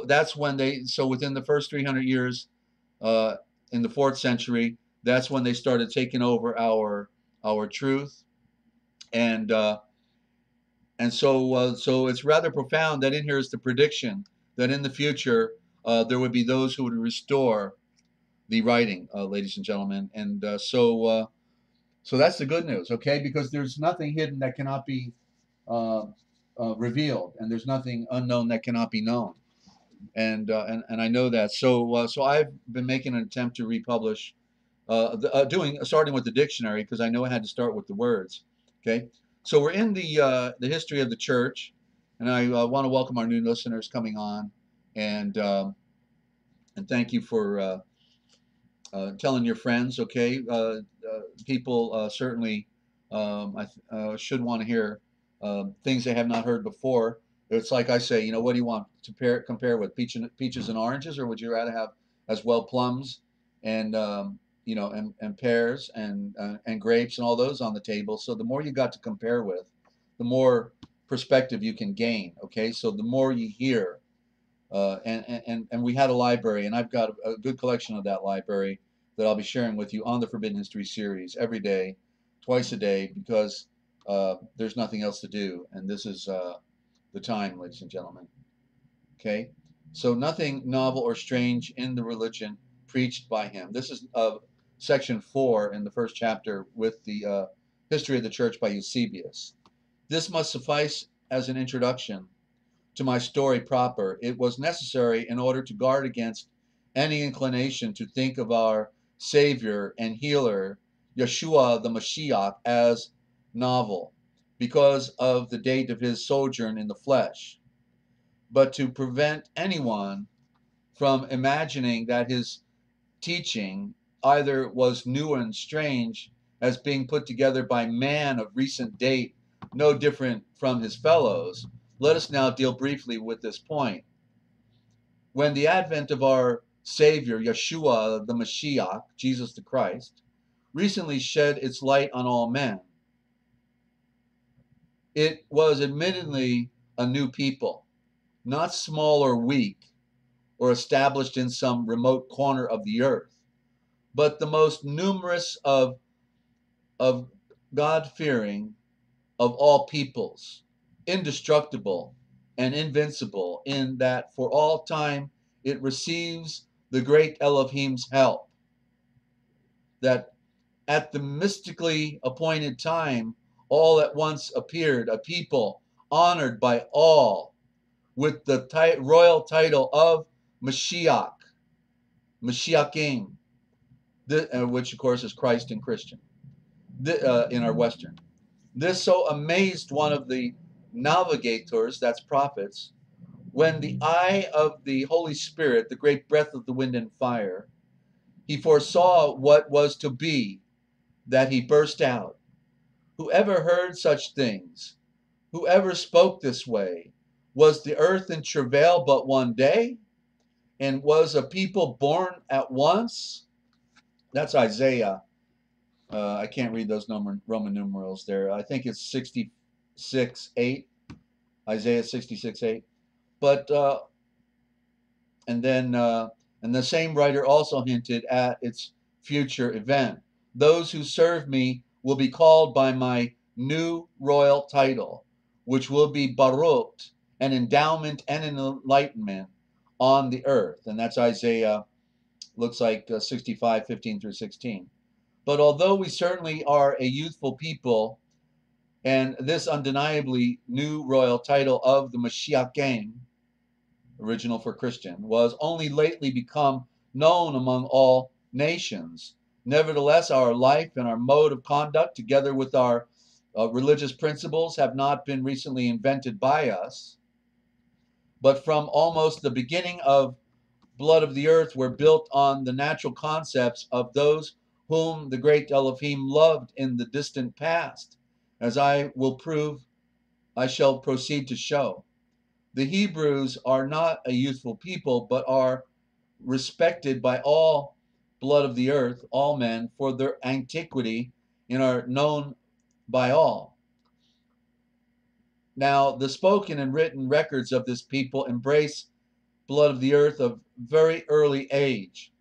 that's when so within the first 300 years, in the 4th century, that's when they started taking over our truth, and And so it's rather profound that in here is the prediction that in the future there would be those who would restore the writing, ladies and gentlemen. And so that's the good news, okay? Because there's nothing hidden that cannot be uh, revealed, and there's nothing unknown that cannot be known. And I know that. So I've been making an attempt to republish, starting with the dictionary because I know I had to start with the words. Okay, so we're in the history of the church, and I want to welcome our new listeners coming on, and um, and thank you for telling your friends. Okay, people certainly should want to hear things they have not heard before. It's like I say, what do you want to compare with peaches and oranges, or would you rather have as well plums and and pears and grapes and all those on the table? So the more you got to compare with, the more perspective you can gain. Okay, so the more you hear, and we had a library, and I've got a good collection of that library that I'll be sharing with you on the Forbidden History series every day, twice a day, because there's nothing else to do, and this is the time, ladies and gentlemen. Okay, so nothing novel or strange in the religion preached by him. This is section 4 in the first chapter with the history of the church by Eusebius. This must suffice as an introduction to my story proper. It was necessary in order to guard against any inclination to think of our Savior and Healer, Yeshua the Mashiach, as novel, because of the date of his sojourn in the flesh, but to prevent anyone from imagining that his teaching either was new and strange as being put together by man of recent date, no different from his fellows. Let us now deal briefly with this point. When the advent of our Savior, Yeshua the Mashiach, Jesus the Christ, recently shed its light on all men, it was admittedly a new people, not small or weak or established in some remote corner of the earth, but the most numerous of God-fearing of all peoples, indestructible and invincible, in that for all time it receives the great Elohim's help, that at the mystically appointed time all at once appeared a people honored by all with the royal title of Mashiach, Mashiachim, which of course is Christ in Christian, in our Western. This so amazed one of the navigators, that's prophets, when the eye of the Holy Spirit, the great breath of the wind and fire, he foresaw what was to be, that he burst out. Whoever heard such things, whoever spoke this way, was the earth in travail but one day, and was a people born at once? That's Isaiah. I can't read those Roman numerals there. I think it's 66:8. Isaiah 66:8. But and then and the same writer also hinted at its future event. Those who serve me will be called by my new royal title, which will be Baruch, an endowment and an enlightenment on the earth. And that's Isaiah, looks like 65:15 through 16. But although we certainly are a youthful people, and this undeniably new royal title of the Mashiachim, original for Christian, was only lately become known among all nations. Nevertheless, our life and our mode of conduct, together with our religious principles, have not been recently invented by us, but from almost the beginning of blood of the earth were built on the natural concepts of those whom the great Elohim loved in the distant past, as I will prove, I shall proceed to show. The Hebrews are not a youthful people, but are respected by all blood of the earth, all men, for their antiquity, and are known by all. Now, the spoken and written records of this people embrace blood of the earth of very early age,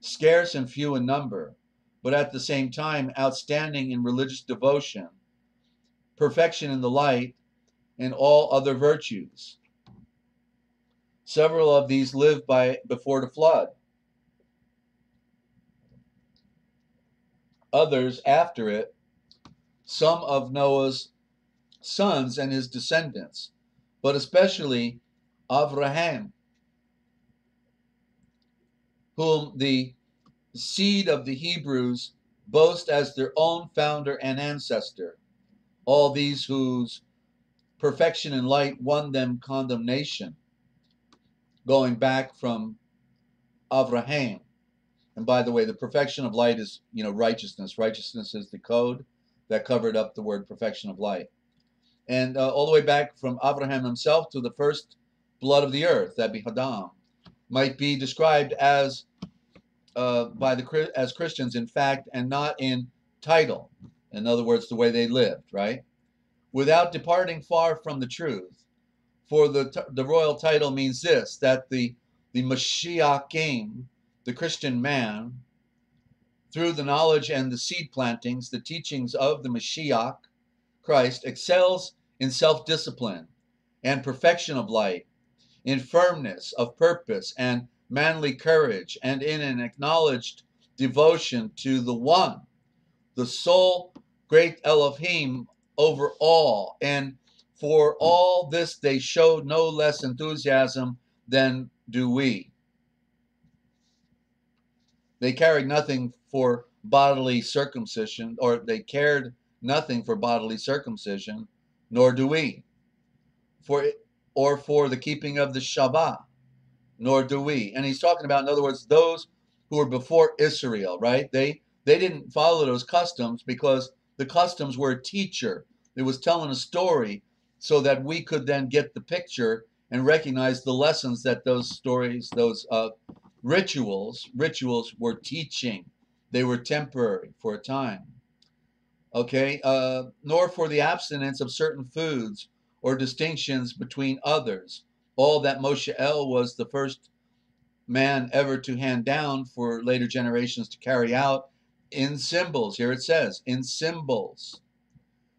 scarce and few in number, but at the same time outstanding in religious devotion, perfection in the light, and all other virtues. Several of these lived before the flood, others after it, some of Noah's sons and his descendants, but especially Abraham, whom the seed of the Hebrews boast as their own founder and ancestor, all these whose perfection in light won them condemnation, going back from Abraham. And by the way, the perfection of light is, righteousness. Righteousness is the code that covered up the word perfection of light. And all the way back from Abraham himself to the first blood of the earth, that be Adam, might be described as as Christians in fact and not in title. In other words, the way they lived, right? Without departing far from the truth. For the royal title means this, that the Mashiach came, the Christian man, through the knowledge and the seed plantings, the teachings of the Mashiach, Christ, excels in self-discipline and perfection of light, in firmness of purpose and manly courage, and in an acknowledged devotion to the one, the sole great Elohim over all. And for all this they showed no less enthusiasm than do we. They cared nothing for bodily circumcision, or they cared nothing for bodily circumcision, nor do we, or for the keeping of the Shabbat, nor do we. And he's talking about, in other words, those who were before Israel, right? They didn't follow those customs because the customs were a teacher. It was telling a story so that we could then get the picture and recognize the lessons that those stories, those rituals were teaching. They were temporary for a time. Okay, nor for the abstinence of certain foods or distinctions between others. All that Moshe El was the first man ever to hand down for later generations to carry out in symbols. Here it says, in symbols.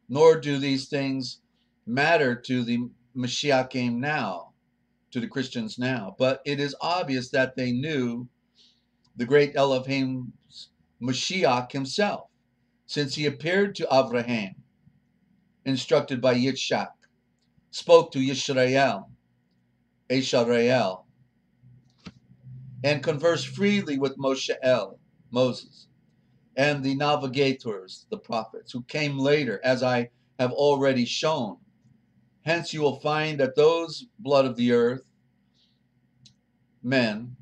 Nor do these things matter to the Mashiachim now, to the Christians now. But it is obvious that they knew the great Elohim's Mashiach himself, since he appeared to Abraham, instructed by Yitzhak, spoke to Yisrael, Eshael, and conversed freely with Moses, and the navigators, the prophets, who came later, as I have already shown. Hence you will find that those blood of the earth men,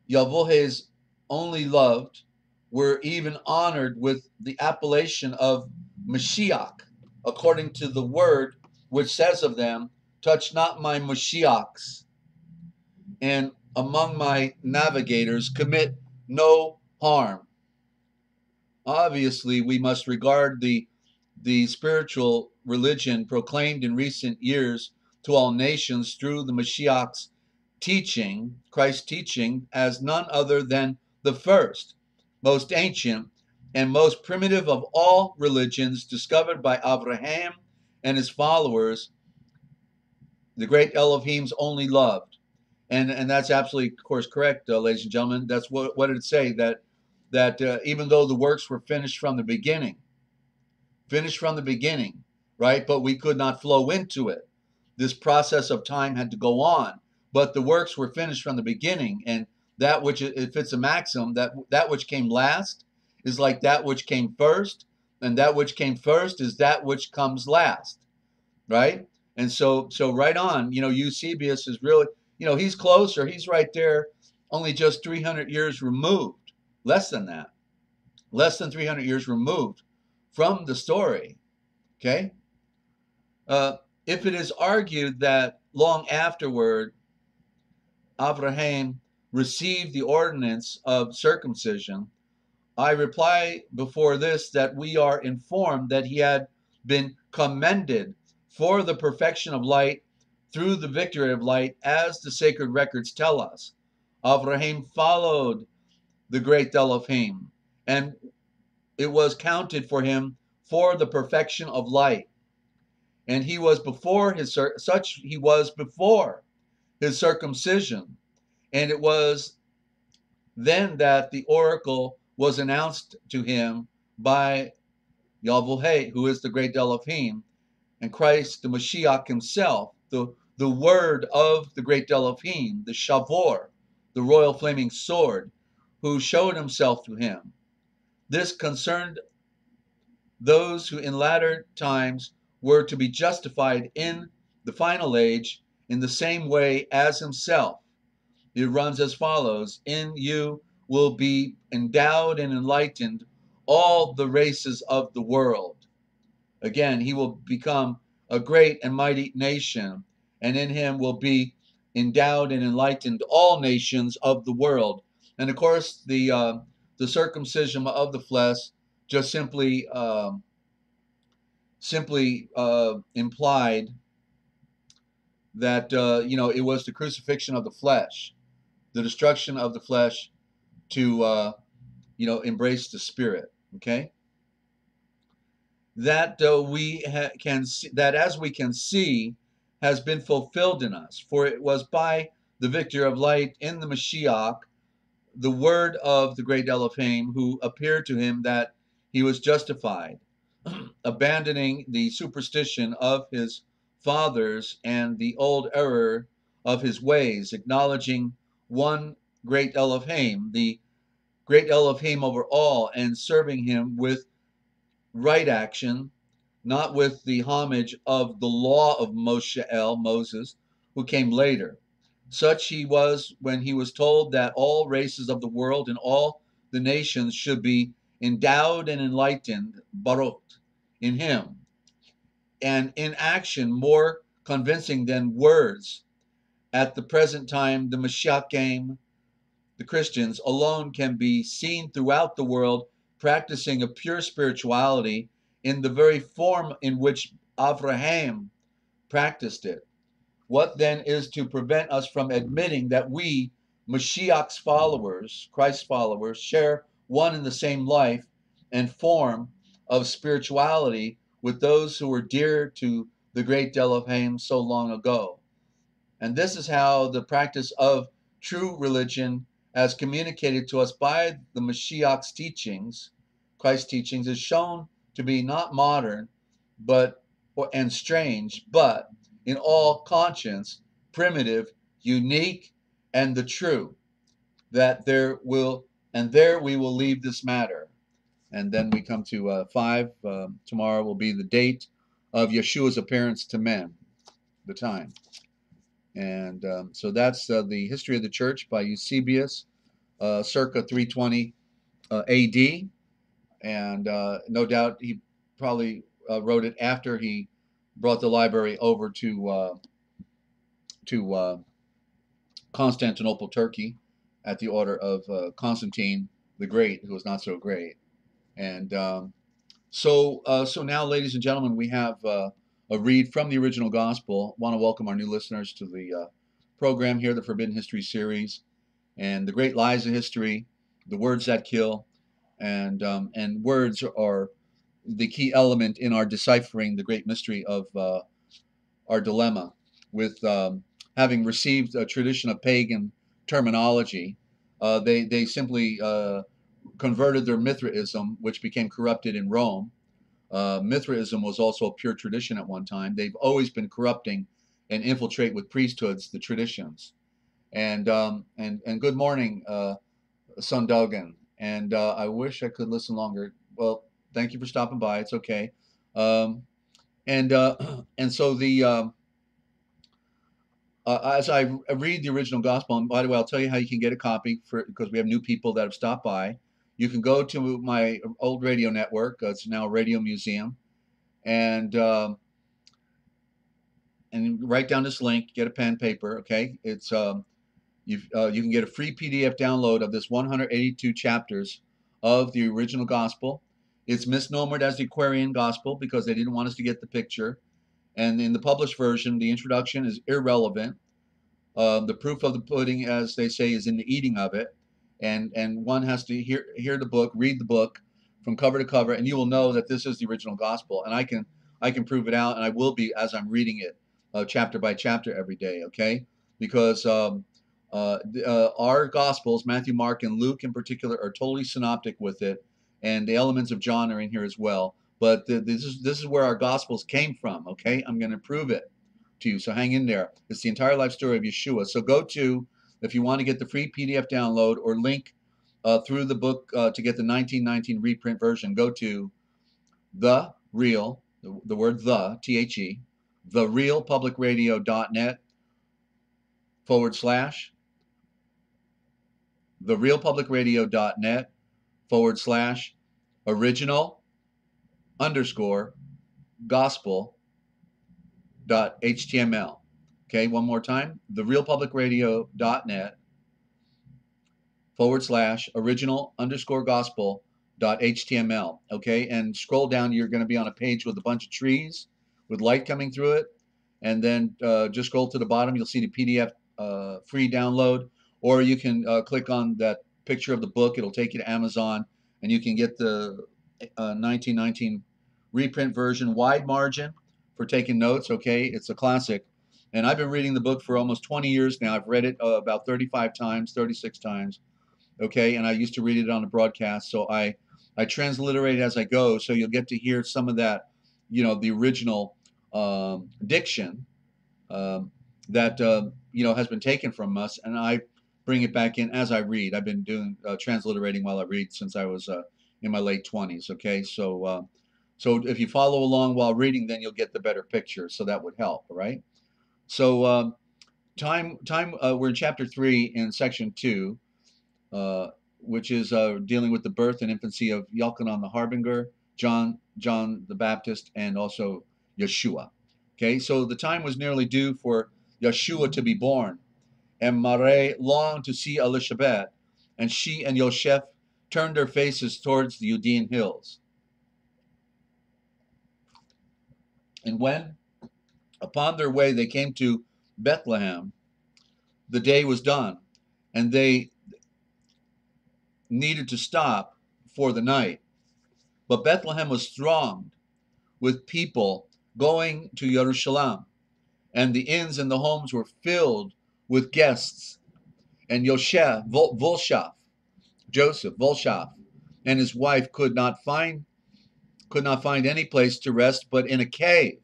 Yahweh's only loved, were even honored with the appellation of Mashiach, according to the word which says of them, touch not my Mashiachs, and among my navigators commit no harm. Obviously, we must regard the spiritual religion proclaimed in recent years to all nations through the Mashiach's teaching, Christ's teaching, as none other than the first, most ancient, and most primitive of all religions discovered by Abraham and his followers, the great Elohim's only loved. And that's absolutely, of course, correct, ladies and gentlemen. That's what did it say? That even though the works were finished from the beginning, right? But we could not flow into it. This process of time had to go on. But the works were finished from the beginning, and that which, if it's a maxim, that which came last is like that which came first, and that which came first is that which comes last, right? And so right on, Eusebius is really, he's closer. He's right there, only just 300 years removed, less than 300 years removed from the story, okay? If it is argued that long afterward, Abraham received the ordinance of circumcision, I reply before this that we are informed that he had been commended for the perfection of light through the victory of light, as the sacred records tell us. Abraham followed the great Elohim, and it was counted for him for the perfection of light. And he was before he was before his circumcision. And it was then that the oracle was announced to him by Yahweh, who is the great Elohim, and Christ, the Mashiach himself, the word of the great Elohim, the Shavor, the royal flaming sword, who showed himself to him. This concerned those who in latter times were to be justified in the final age in the same way as himself. It runs as follows: in you will be endowed and enlightened all the races of the world. Again, he will become a great and mighty nation, and in him will be endowed and enlightened all nations of the world. And of course, the circumcision of the flesh just simply implied that it was the crucifixion of the flesh, the destruction of the flesh to embrace the spirit. Okay, that can see, that as we can see, has been fulfilled in us. For it was by the victor of light in the Mashiach, the word of the great Elohim, who appeared to him, that he was justified, abandoning the superstition of his fathers and the old error of his ways, acknowledging one great Elohim, the great Elohim over all, and serving him with right action, not with the homage of the law of Moses, who came later. Such he was when he was told that all races of the world and all the nations should be endowed and enlightened, Baruch, in him, and in action more convincing than words. At the present time, the Mashiach came, the Christians alone can be seen throughout the world practicing a pure spirituality in the very form in which Abraham practiced it. What then is to prevent us from admitting that we, Mashiach's followers, Christ's followers, share one and the same life and form of spirituality with those who were dear to the great Elohim so long ago? And this is how the practice of true religion, as communicated to us by the Mashiach's teachings, Christ's teachings, is shown to be not modern, and strange, but in all conscience, primitive, unique, and the true. There we will leave this matter. And then we come to 5. Tomorrow will be the date of Yeshua's appearance to men, the time. And so that's the history of the church by Eusebius, circa 320 AD. And no doubt he probably wrote it after he brought the library over to Constantinople, Turkey, at the order of Constantine the Great, who was not so great. And so now, ladies and gentlemen, we have a read from the original gospel. I want to welcome our new listeners to the program here, the Forbidden History series, and the great lies of history, the words that kill, and words are the key element in our deciphering the great mystery of our dilemma with having received a tradition of pagan terminology. They simply converted their Mithraism, which became corrupted in Rome. Mithraism was also a pure tradition at one time. They've always been corrupting and infiltrate with priesthoods the traditions. And good morning, Son Duggan. And I wish I could listen longer. Well, thank you for stopping by. It's okay. And so as I read the original gospel, and by the way, I'll tell you how you can get a copy because we have new people that have stopped by. You can go to my old radio network. It's now a radio museum, and write down this link. Get a pen, paper. Okay, it's you can get a free PDF download of this 182 chapters of the original gospel. It's misnomered as the Aquarian gospel because they didn't want us to get the picture. And in the published version, the introduction is irrelevant. The proof of the pudding, as they say, is in the eating of it. And one has to hear the book, read the book from cover to cover, and you will know that this is the original gospel. And I I can prove it out, and I will be as I'm reading it, chapter by chapter every day. Okay, because our Gospels, Matthew, Mark, and Luke in particular, are totally synoptic with it, and the elements of John are in here as well. But this is where our Gospels came from. Okay, I'm going to prove it to you. So hang in there. It's the entire life story of Yeshua. So go to, if you want to get the free PDF download or link through the book to get the 1919 reprint version, go to the real, the word the, T-H-E, therealpublicradio.net / therealpublicradio.net / original _ gospel.html. Okay, one more time, therealpublicradio.net / original _ gospel.html. Okay, and scroll down, you're going to be on a page with a bunch of trees with light coming through it, and then just scroll to the bottom, you'll see the PDF free download, or you can click on that picture of the book. It'll take you to Amazon, and you can get the 1919 reprint version, wide margin for taking notes. Okay, it's a classic, and I've been reading the book for almost 20 years now. I've read it about 35 times, 36 times. Okay, and I used to read it on a broadcast, so I transliterate as I go, so you'll get to hear some of that, the original diction that has been taken from us, and I bring it back in as I read. I've been doing transliterating while I read since I was in my late 20s. Okay, so if you follow along while reading, then you'll get the better picture. So that would help. All right. So we're in chapter 3 in section 2, which is dealing with the birth and infancy of Yalkanan the Harbinger, John the Baptist, and also Yeshua. Okay, so the time was nearly due for Yeshua to be born, and Mare longed to see Elizabeth, and she and Yosef turned their faces towards the Judean hills. And when, upon their way, they came to Bethlehem, the day was done, and they needed to stop for the night. But Bethlehem was thronged with people going to Jerusalem, and the inns and the homes were filled with guests. And Joseph Volshaf, and his wife could not find any place to rest but in a cave.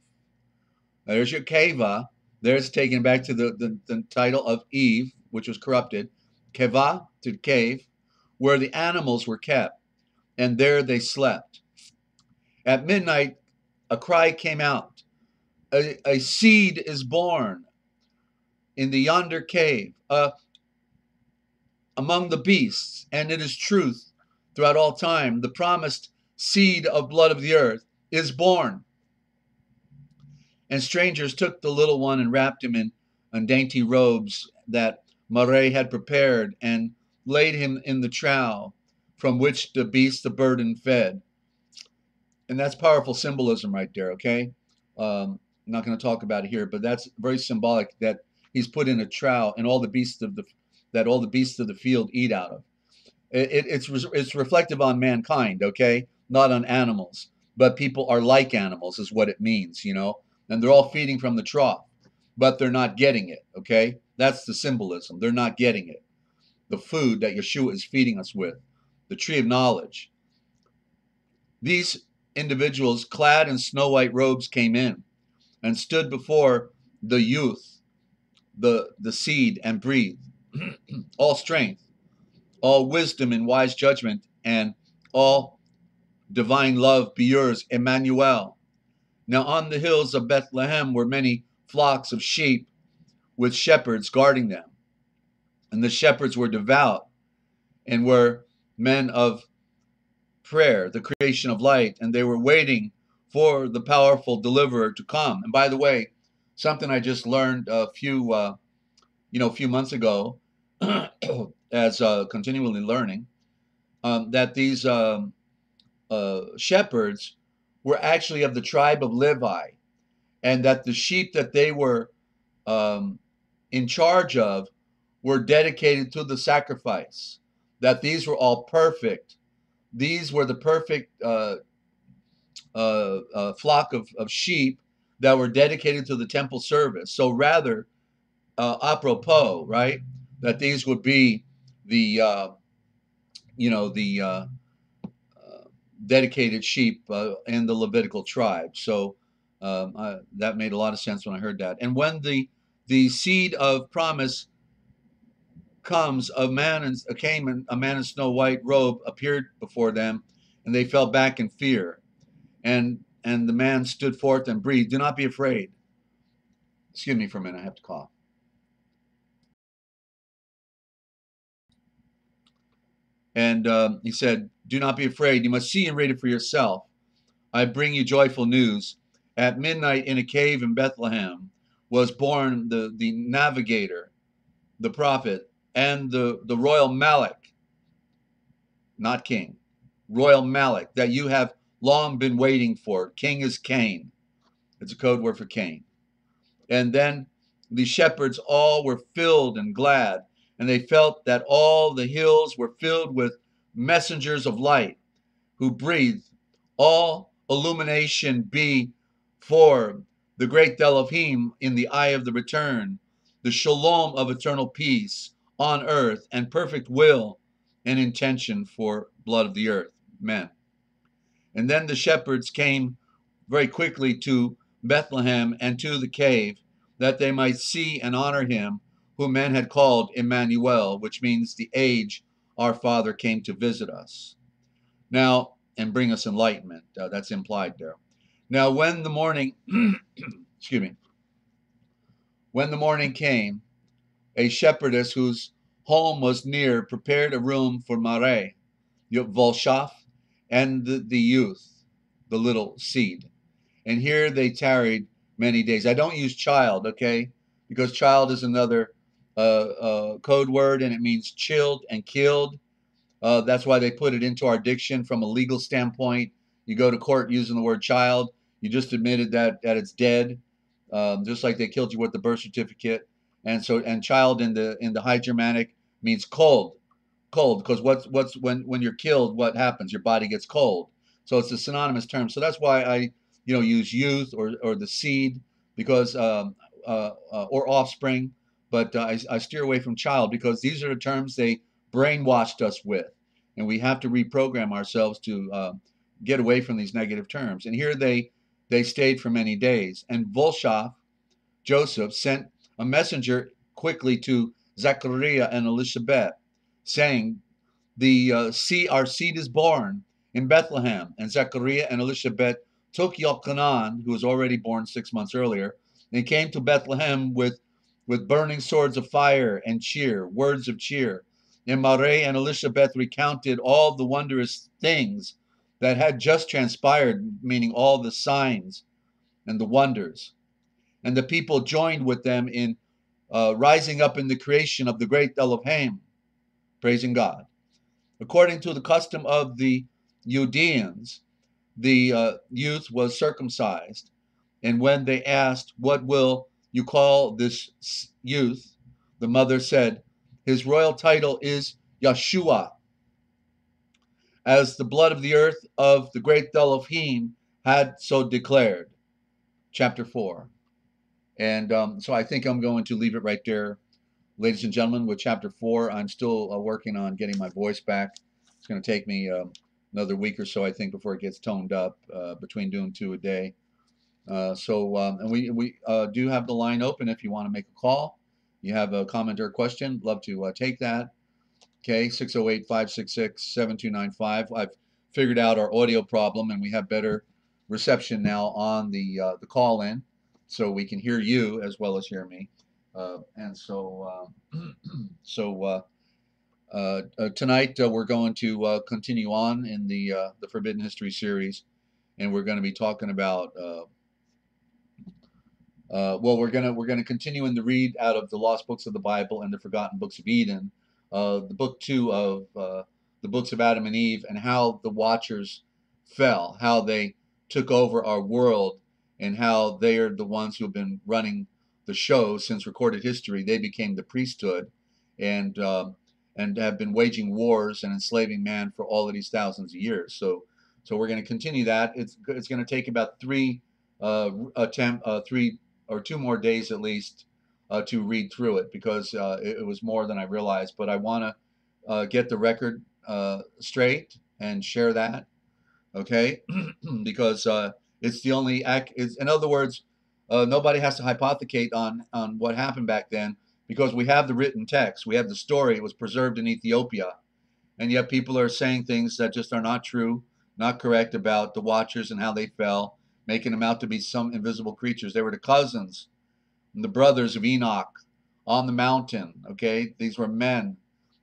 There's your keva. There's taken back to the title of Eve, which was corrupted. Keva, to cave, where the animals were kept, and there they slept. At midnight, a cry came out. A seed is born in the yonder cave, among the beasts, and it is truth throughout all time. The promised seed of blood of the earth is born. And strangers took the little one and wrapped him in dainty robes that Mare had prepared, and laid him in the trough from which the beasts of burden fed. And that's powerful symbolism right there, okay? I'm not going to talk about it here, but that's very symbolic that he's put in a trough, and all the beasts of the field eat out of. It's reflective on mankind, okay? Not on animals. But people are like animals is what it means, and they're all feeding from the trough, but they're not getting it, okay? That's the symbolism. They're not getting it. The food that Yeshua is feeding us with, the tree of knowledge. These individuals clad in snow white robes came in and stood before the youth, the seed, and breathed. All strength, all wisdom and wise judgment, and all divine love be yours, Emmanuel. Now on the hills of Bethlehem were many flocks of sheep with shepherds guarding them. And the shepherds were devout and were men of prayer, the creation of light, and they were waiting for the powerful deliverer to come. And by the way, something I just learned a few months ago, as continually learning, that these shepherds were actually of the tribe of Levi, and that the sheep that they were in charge of were dedicated to the sacrifice, that these were all perfect. These were the perfect flock of sheep that were dedicated to the temple service. So rather, apropos, right, that these would be the the dedicated sheep in the Levitical tribe. So that made a lot of sense when I heard that. And when the seed of promise comes, a man in snow white robe appeared before them, and they fell back in fear. And the man stood forth and breathed, "Do not be afraid." Excuse me for a minute, I have to cough. And he said, "Do not be afraid. You must see and read it for yourself. I bring you joyful news. At midnight in a cave in Bethlehem was born the navigator, the prophet, and the royal Malak, not king, royal Malak, that you have long been waiting for. King is Cain. It's a code word for Cain. And then the shepherds all were filled and glad, and they felt that all the hills were filled with messengers of light who breathed, all illumination be for the great Elohim in the eye of the return, the shalom of eternal peace on earth, and perfect will and intention for blood of the earth. Amen. And then the shepherds came very quickly to Bethlehem and to the cave, that they might see and honor him whom men had called Emmanuel, which means the age our Father came to visit us. Now, and bring us enlightenment. That's implied there. Now, when the morning, excuse me, when the morning came, a shepherdess whose home was near prepared a room for Mare, Volshaf, and the youth, the little seed. And here they tarried many days. I don't use child, okay, because child is another code word, and it means chilled and killed. That's why they put it into our diction from a legal standpoint. You go to court using the word child, you just admitted that it's dead, just like they killed you with the birth certificate. And child in the High Germanic means cold, because what's when you're killed, what happens? Your body gets cold. So it's a synonymous term. So that's why I use youth or the seed, because or offspring, but I steer away from child because these are the terms they brainwashed us with, and we have to reprogram ourselves to get away from these negative terms. And here they stayed for many days. And Volshaf, Joseph, sent a messenger quickly to Zechariah and Elizabeth, saying, our seed is born in Bethlehem. And Zechariah and Elizabeth took Yochanan, who was already born 6 months earlier, and came to Bethlehem with burning swords of fire and words of cheer. And Mare and Elizabeth recounted all the wondrous things that had just transpired, meaning all the signs and the wonders. And the people joined with them in rising up in the creation of the great Elohim, praising God. According to the custom of the Judeans, the youth was circumcised. And when they asked, "What will you call this youth?" the mother said, "His royal title is Yeshua, as the blood of the earth of the great Elohim had so declared." Chapter 4. And so I think I'm going to leave it right there, ladies and gentlemen, with chapter 4. I'm still working on getting my voice back. It's going to take me another week or so, I think, before it gets toned up, between doing 2 a day. And we do have the line open if you want to make a call. You have a comment or a question, love to take that. Okay, 608-566-7295. I've figured out our audio problem, and we have better reception now on the call-in, so we can hear you as well as hear me. Tonight we're going to continue on in the Forbidden History series, and we're going to be talking about. We're gonna continue in the read out of the Lost Books of the Bible and the Forgotten Books of Eden, the book 2 of the books of Adam and Eve, and how the Watchers fell, how they took over our world, and how they are the ones who have been running the show since recorded history. They became the priesthood, and have been waging wars and enslaving man for all of these thousands of years. So So we're going to continue that. It's going to take about three 2 more days at least to read through it, because it was more than I realized. But I want to get the record straight and share that, okay? Because it's the only act. In other words, nobody has to hypothecate on what happened back then, because we have the written text, we have the story. It was preserved in Ethiopia, and yet people are saying things that just are not true, not correct about the Watchers and how they fell, making them out to be some invisible creatures. They were the cousins and the brothers of Enoch on the mountain. Okay, these were men,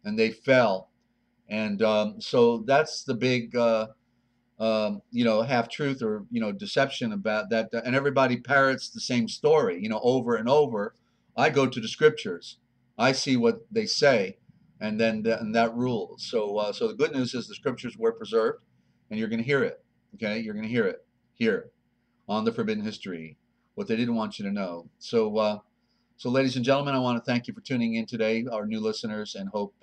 and they fell, and so that's the big, half truth, or deception about that. And everybody parrots the same story, over and over. I go to the scriptures, I see what they say, and then and that rules. So the good news is the scriptures were preserved, and you're going to hear it. Okay, you're going to hear it here on the Forbidden History, what they didn't want you to know. So ladies and gentlemen, I want to thank you for tuning in today, our new listeners, and hope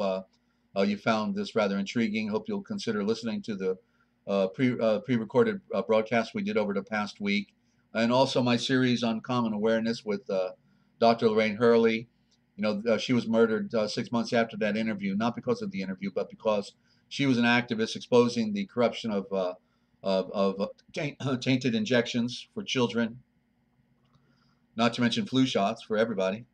you found this rather intriguing. Hope you'll consider listening to the pre-recorded broadcast we did over the past week, and also my series on common awareness with Dr. Lorraine Hurley. She was murdered 6 months after that interview, not because of the interview, but because she was an activist exposing the corruption of tainted injections for children, not to mention flu shots for everybody,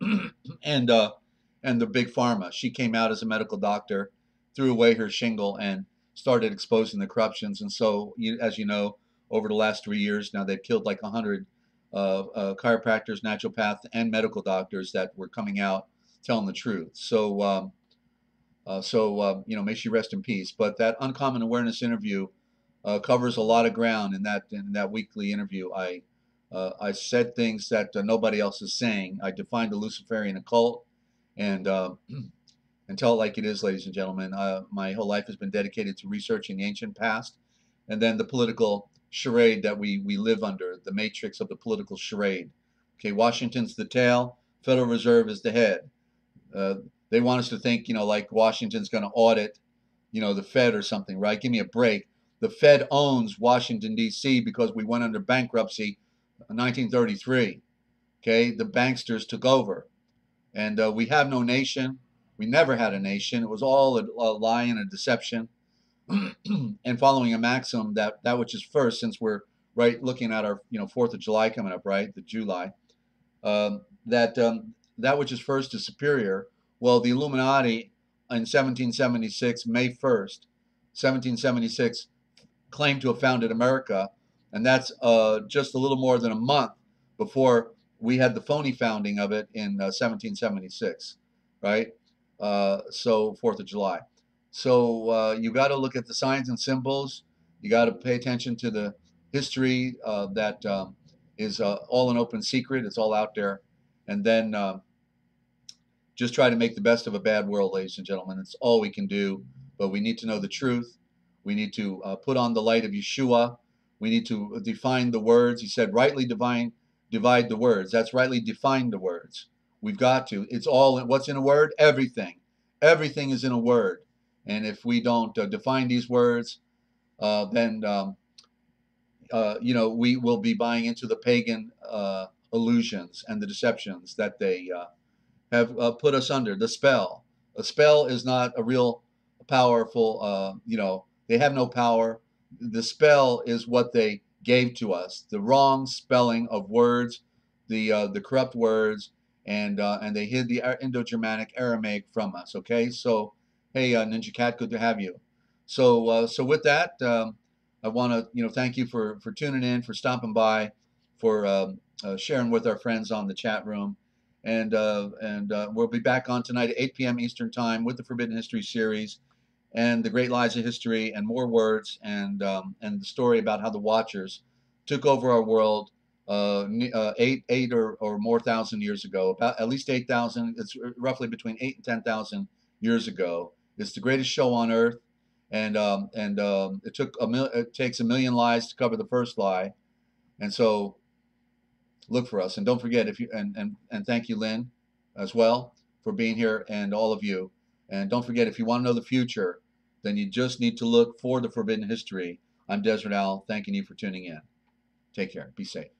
and the big pharma. She came out as a medical doctor, threw away her shingle, and started exposing the corruptions. And so, as you know, over the last 3 years now, they've killed like 100 chiropractors, naturopaths, and medical doctors that were coming out telling the truth. So, may she rest in peace. But that Uncommon Awareness interview covers a lot of ground. In that weekly interview, I said things that nobody else is saying. I defined the Luciferian occult, and tell it like it is, ladies and gentlemen. My whole life has been dedicated to researching the ancient past, and then the political charade that we live under, the matrix of the political charade. Okay, Washington's the tail, Federal Reserve is the head. They want us to think, like Washington's going to audit, the Fed or something, right? Give me a break. The Fed owns Washington, D.C. because we went under bankruptcy in 1933. Okay, the banksters took over, and we have no nation. We never had a nation. It was all a lie and a deception, and following a maxim that which is first, since we're right looking at our 4th of July coming up, right, the July, that which is first is superior. Well, the Illuminati in 1776, May 1st, 1776, claimed to have founded America, and that's just a little more than a month before we had the phony founding of it in 1776, right? So 4th of July. So you got to look at the signs and symbols. You got to pay attention to the history that is all an open secret. It's all out there. And then just try to make the best of a bad world, ladies and gentlemen. It's all we can do. But we need to know the truth. We need to put on the light of Yeshua. We need to define the words. He said, rightly divide the words. That's rightly define the words. We've got to. It's all, what's in a word? Everything. Everything is in a word. And if we don't define these words, then, we will be buying into the pagan illusions and the deceptions that they have put us under. The spell. A spell is not a real powerful, they have no power. The spell is what they gave to us. The wrong spelling of words, the corrupt words, and they hid the Indo-Germanic Aramaic from us. Okay, so hey, Ninja Cat, good to have you. So with that, I want to thank you for tuning in, for stopping by, for sharing with our friends on the chat room, and we'll be back on tonight at 8 p.m. Eastern Time with the Forbidden History series, and the Great Lies of History, and more words, and the story about how the Watchers took over our world 8 or more thousand years ago, about at least 8,000. It's roughly between 8 and 10,000 years ago. It's the greatest show on earth, and it takes a million lies to cover the first lie, and so look for us. And don't forget, if you and thank you, Lynn, as well, for being here, and all of you. And don't forget, if you want to know the future, then you just need to look for the Forbidden History. I'm Desert Owl, thanking you for tuning in. Take care. Be safe.